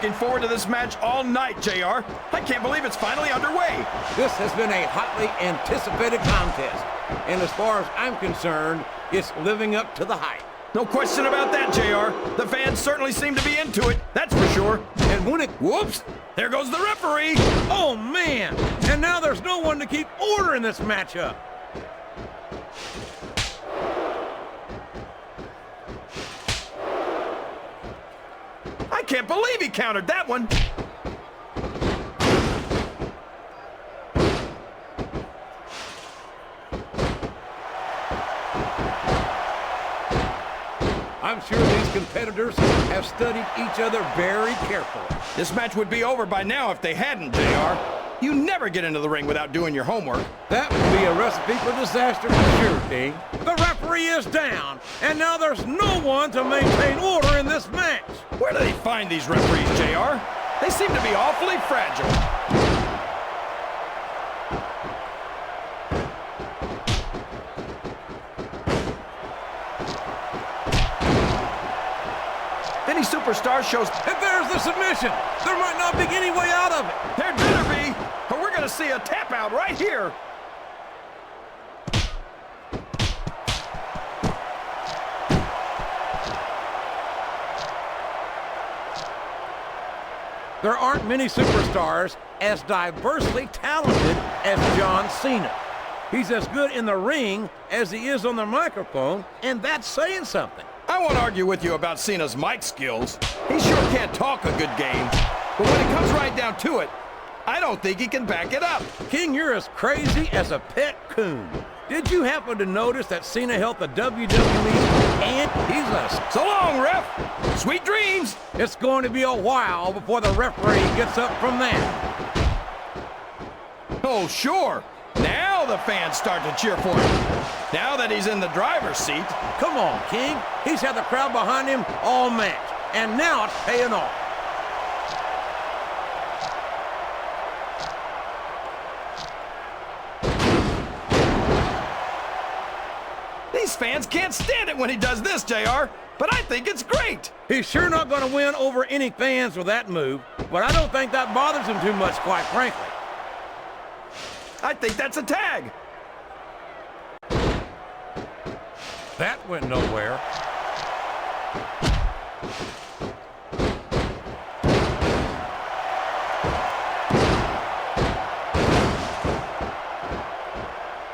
looking forward to this match all night, JR. I can't believe it's finally underway. This has been a hotly anticipated contest, and as far as I'm concerned, it's living up to the hype. No question about that, JR. The fans certainly seem to be into it, that's for sure. And when it... Whoops! There goes the referee! Oh, man! And now there's no one to keep order in this matchup. I can't believe he countered that one! I'm sure these competitors have studied each other very carefully. This match would be over by now if they hadn't, JR. You never get into the ring without doing your homework. That would be a recipe for disaster for sure, King. The referee is down, and now there's no one to maintain order in this match. Where do they find these referees, JR? They seem to be awfully fragile. Any superstar shows... And there's the submission. There might not be any way out of it. There better be, or we're going to see a tap out right here. There aren't many superstars as diversely talented as John Cena. He's as good in the ring as he is on the microphone, and that's saying something. I won't argue with you about Cena's mic skills. He sure can't talk a good game. But when it comes right down to it, I don't think he can back it up. King, you're as crazy as a pet coon. Did you happen to notice that Cena helped the WWE and he's a... So long, ref! Sweet dreams! It's going to be a while before the referee gets up from that. Oh, sure. Now the fans start to cheer for him. Now that he's in the driver's seat. Come on, King. He's had the crowd behind him all match, and now it's paying off. These fans can't stand it when he does this, JR, but I think it's great. He's sure not going to win over any fans with that move, but I don't think that bothers him too much, quite frankly. I think that's a tag. That went nowhere.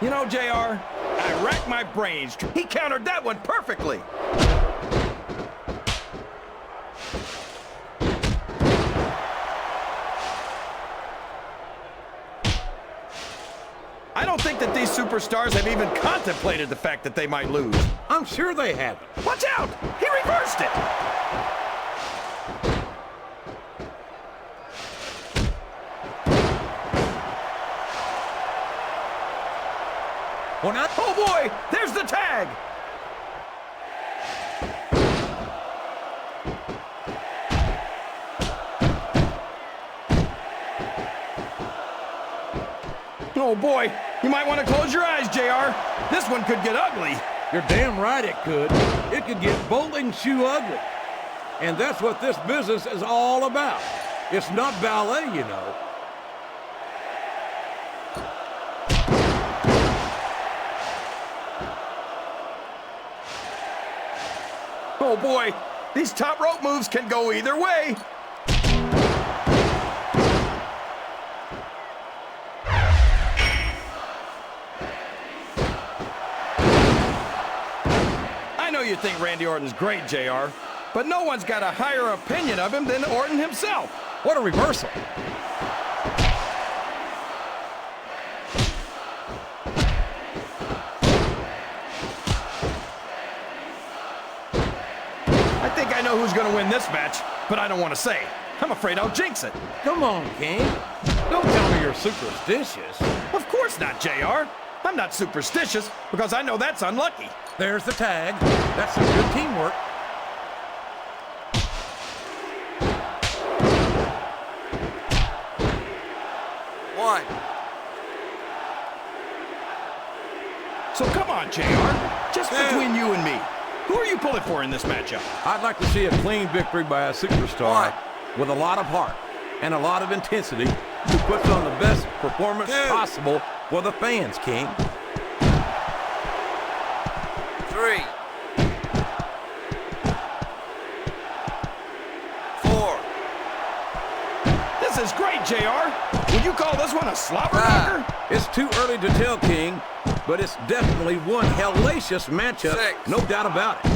You know, JR, I racked my brains. He countered that one perfectly. I don't think that these superstars have even contemplated the fact that they might lose. I'm sure they haven't. Watch out! He reversed it! Oh boy! There's the tag! Oh boy, you might want to close your eyes, JR. This one could get ugly. You're damn right it could. It could get bowling shoe ugly. And that's what this business is all about. It's not ballet, you know. Oh boy, these top rope moves can go either way. I know you think Randy Orton's great, JR, but no one's got a higher opinion of him than Orton himself. What a reversal. I think I know who's going to win this match, but I don't want to say. I'm afraid I'll jinx it. Come on, King. Don't tell me you're superstitious. Of course not, JR. I'm not superstitious because I know that's unlucky. There's the tag. That's some good teamwork. One. So come on, JR. Just between you and me. Who are you pulling for in this matchup? I'd like to see a clean victory by a superstar. with a lot of heart and a lot of intensity who puts on the best performance possible for the fans, King. 3, 4. This is great, JR. Would you call this one a slobber knocker? It's too early to tell, King, but it's definitely one hellacious matchup, 6. no doubt about it.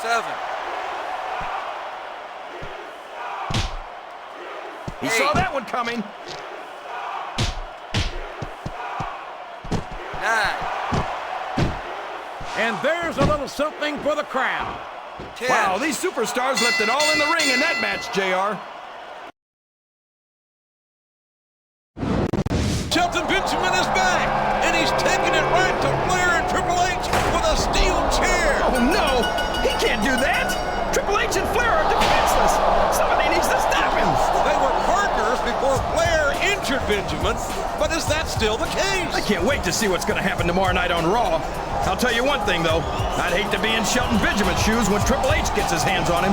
7. He saw that one coming. 9. And there's a little something for the crowd. 10. Wow, these superstars left it all in the ring in that match, JR. Shelton Benjamin is back, and he's taking it right to Flair and Triple H with a steel chair. Oh, no. He can't do that. Triple H and Flair are defenseless. Somebody needs to stop him. They were partners before Flair injured Benjamin, but is that still the case? I can't wait to see what's going to happen tomorrow night on Raw. I'll tell you one thing, though. I'd hate to be in Shelton Benjamin's shoes when Triple H gets his hands on him.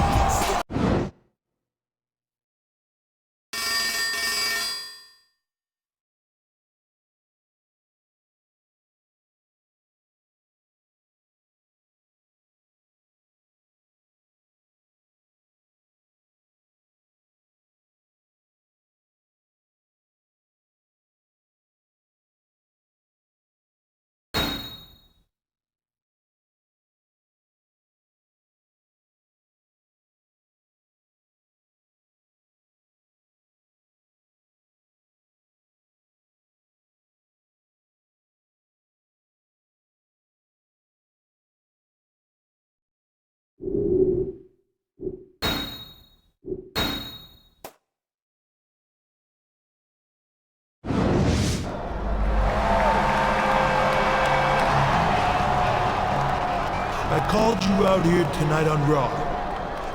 I called you out here tonight on Raw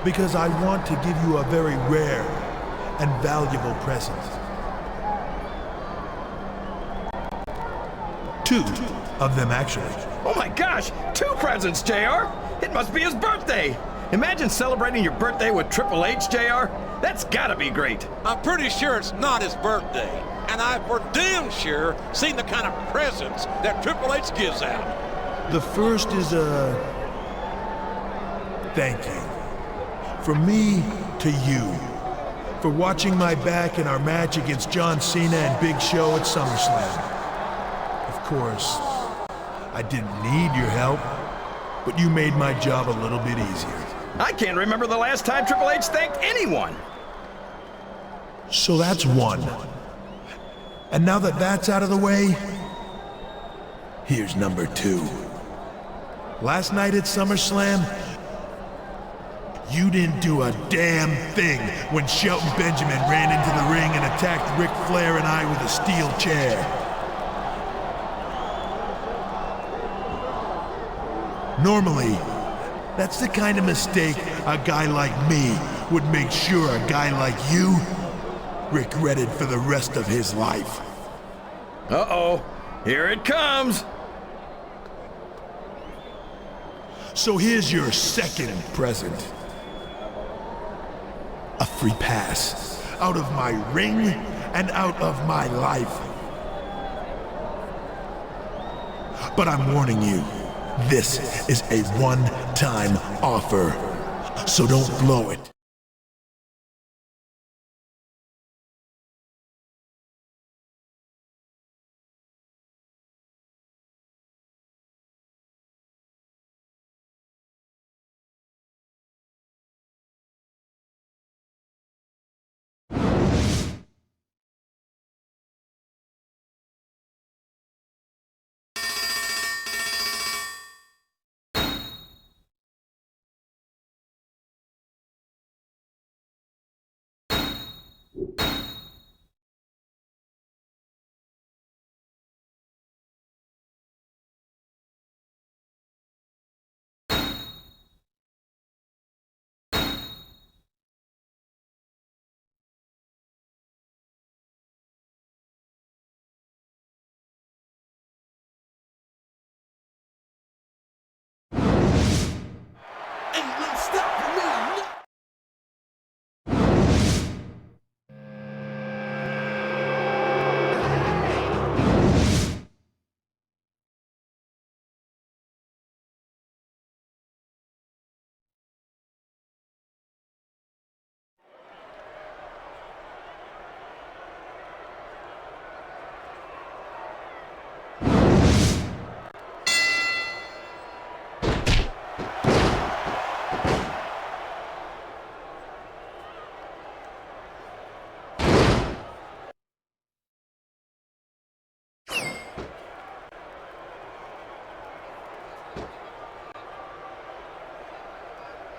because I want to give you a very rare and valuable present. 2 of them, actually. Oh my gosh, 2 presents, JR. It must be his birthday. Imagine celebrating your birthday with Triple H, JR. That's gotta be great. I'm pretty sure it's not his birthday, and I've for damn sure seen the kind of presents that Triple H gives out. The first is a thank you. From me to you. For watching my back in our match against John Cena and Big Show at SummerSlam. Of course, I didn't need your help, but you made my job a little bit easier. I can't remember the last time Triple H thanked anyone. So that's 1. And now that that's out of the way, here's number 2. Last night at SummerSlam, you didn't do a damn thing when Shelton Benjamin ran into the ring and attacked Ric Flair and I with a steel chair. Normally, that's the kind of mistake a guy like me would make sure a guy like you regretted for the rest of his life. Uh-oh, here it comes. So here's your second present. A free pass out of my ring and out of my life. But I'm warning you, this is a one-time offer, so don't blow it.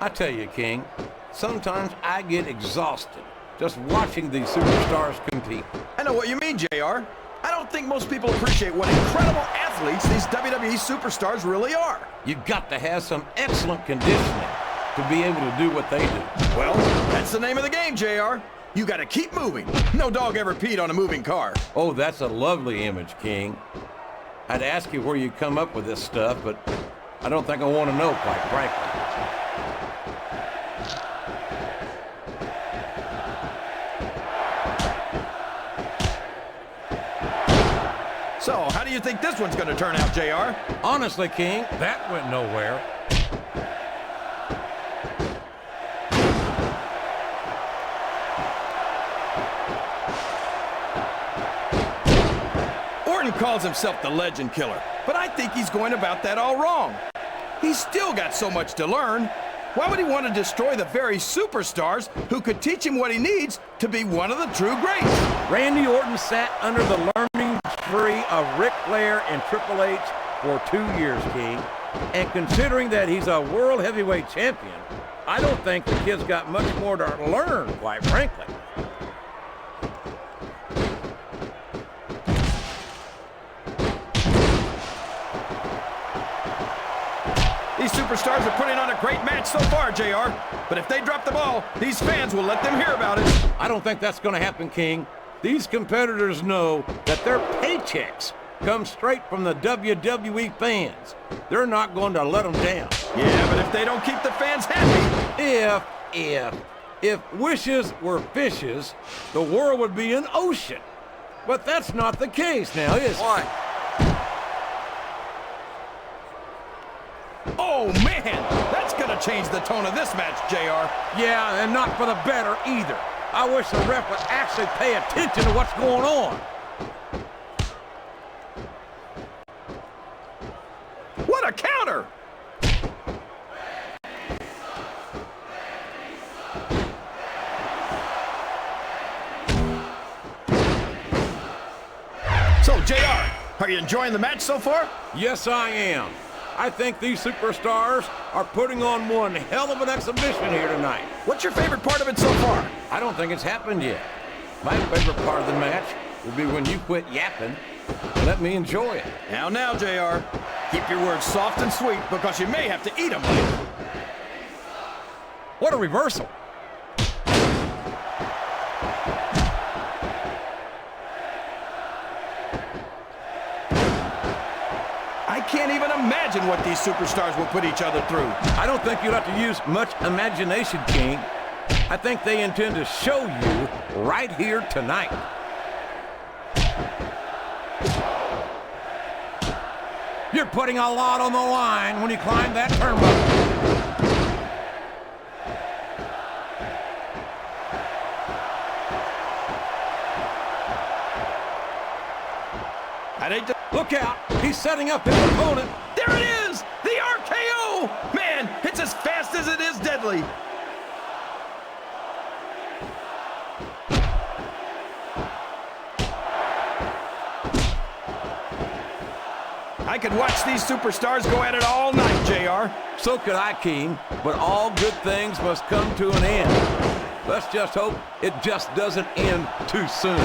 I tell you, King, sometimes I get exhausted just watching these superstars compete. I know what you mean, JR. I don't think most people appreciate what incredible athletes these WWE superstars really are. You've got to have some excellent conditioning to be able to do what they do. Well, that's the name of the game, JR. You gotta keep moving. No dog ever peed on a moving car. Oh, that's a lovely image, King. I'd ask you where you come up with this stuff, but I don't think I want to know, quite frankly. So, how do you think this one's gonna turn out, JR? Honestly, King, that went nowhere. Orton calls himself the Legend Killer, but I think he's going about that all wrong. He's still got so much to learn. Why would he want to destroy the very superstars who could teach him what he needs to be one of the true greats? Randy Orton sat under the learning tree of Ric Flair and Triple H for 2 years, King. And considering that he's a world heavyweight champion, I don't think the kid's got much more to learn, quite frankly. These superstars are putting on a great match so far, JR. But if they drop the ball, these fans will let them hear about it. I don't think that's going to happen, King. These competitors know that their paychecks come straight from the WWE fans. They're not going to let them down. Yeah, but if they don't keep the fans happy... If wishes were fishes, the world would be an ocean. But that's not the case now, is it? Why? Oh, man! That's gonna change the tone of this match, JR. Yeah, and not for the better either. I wish the ref would actually pay attention to what's going on. What a counter! So, JR, are you enjoying the match so far? Yes, I am. I think these superstars are putting on one hell of an exhibition here tonight. What's your favorite part of it so far? I don't think it's happened yet. My favorite part of the match will be when you quit yapping and let me enjoy it. Now, JR, keep your words soft and sweet because you may have to eat them later. What a reversal. I can't even imagine what these superstars will put each other through. I don't think you'll have to use much imagination, King. I think they intend to show you right here tonight. You're putting a lot on the line when you climb that turnbuckle. Look out! He's setting up his opponent. There it is! The RKO! Man, it's as fast as it is deadly. I could watch these superstars go at it all night, JR. So could I, King, but all good things must come to an end. Let's just hope it just doesn't end too soon.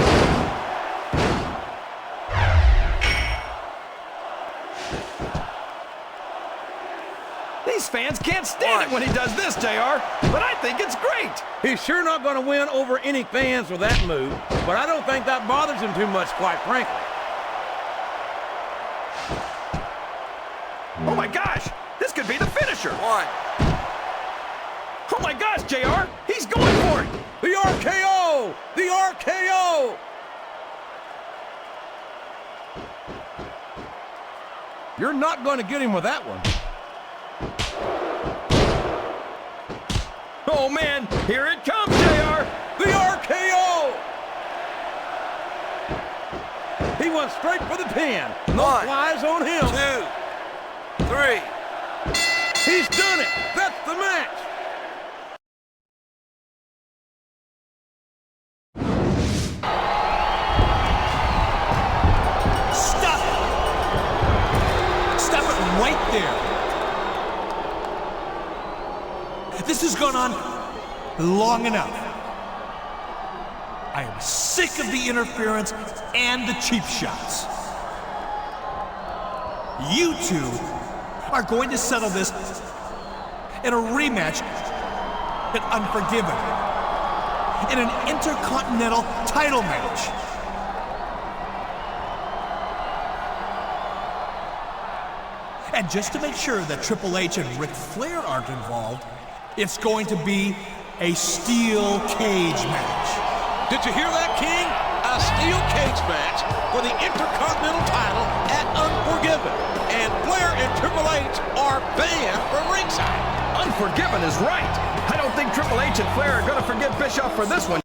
These fans can't stand it when he does this, JR, but I think it's great. He's sure not going to win over any fans with that move, but I don't think that bothers him too much, quite frankly. Oh my gosh, this could be the finisher. Why? Oh my gosh, JR, he's going for it. The RKO! The RKO! You're not going to get him with that one. Oh man, here it comes, JR! The RKO! He went straight for the pin. No flies on him. 2, 3. He's done it. That's the match. Stop it! Stop it right there! long enough. I am sick of the interference and the cheap shots. You two are going to settle this in a rematch at Unforgiven, in an Intercontinental title match. And just to make sure that Triple H and Ric Flair aren't involved, it's going to be a steel cage match. Did you hear that, King? A steel cage match for the Intercontinental title at Unforgiven. And Flair and Triple H are banned from ringside. Unforgiven is right. I don't think Triple H and Flair are going to forgive Bischoff for this one.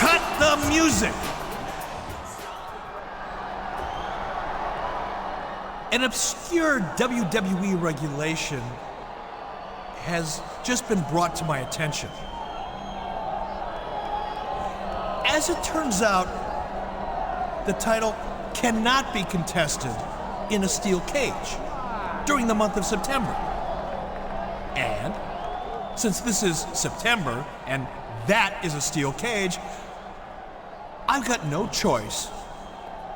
Cut the music! An obscure WWE regulation has just been brought to my attention. As it turns out, the title cannot be contested in a steel cage during the month of September. And since this is September and that is a steel cage, I've got no choice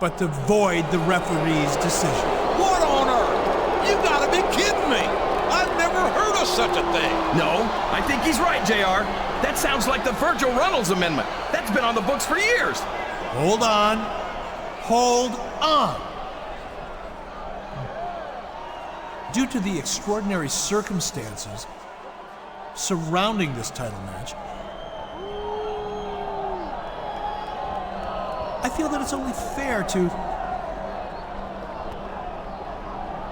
but to void the referee's decision. What on earth? You gotta be kidding me! I've never heard of such a thing. No, I think he's right, JR. That sounds like the Virgil Runnels Amendment. That's been on the books for years. Hold on. Hold on. Due to the extraordinary circumstances surrounding this title match, I feel that it's only fair to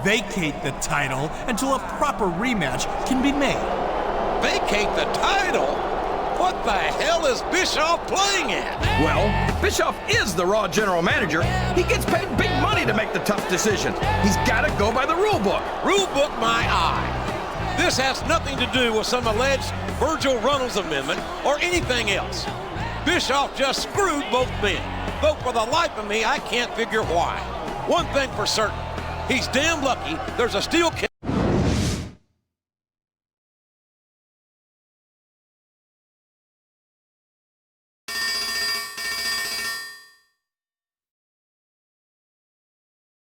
vacate the title until a proper rematch can be made. Vacate the title? What the hell is Bischoff playing at? Well, Bischoff is the Raw general manager. He gets paid big money to make the tough decisions. He's got to go by the rule book. Rule book my eye. This has nothing to do with some alleged Virgil Runnels Amendment or anything else. Bischoff just screwed both men. But for the life of me, I can't figure why. One thing for certain, he's damn lucky there's a steel cage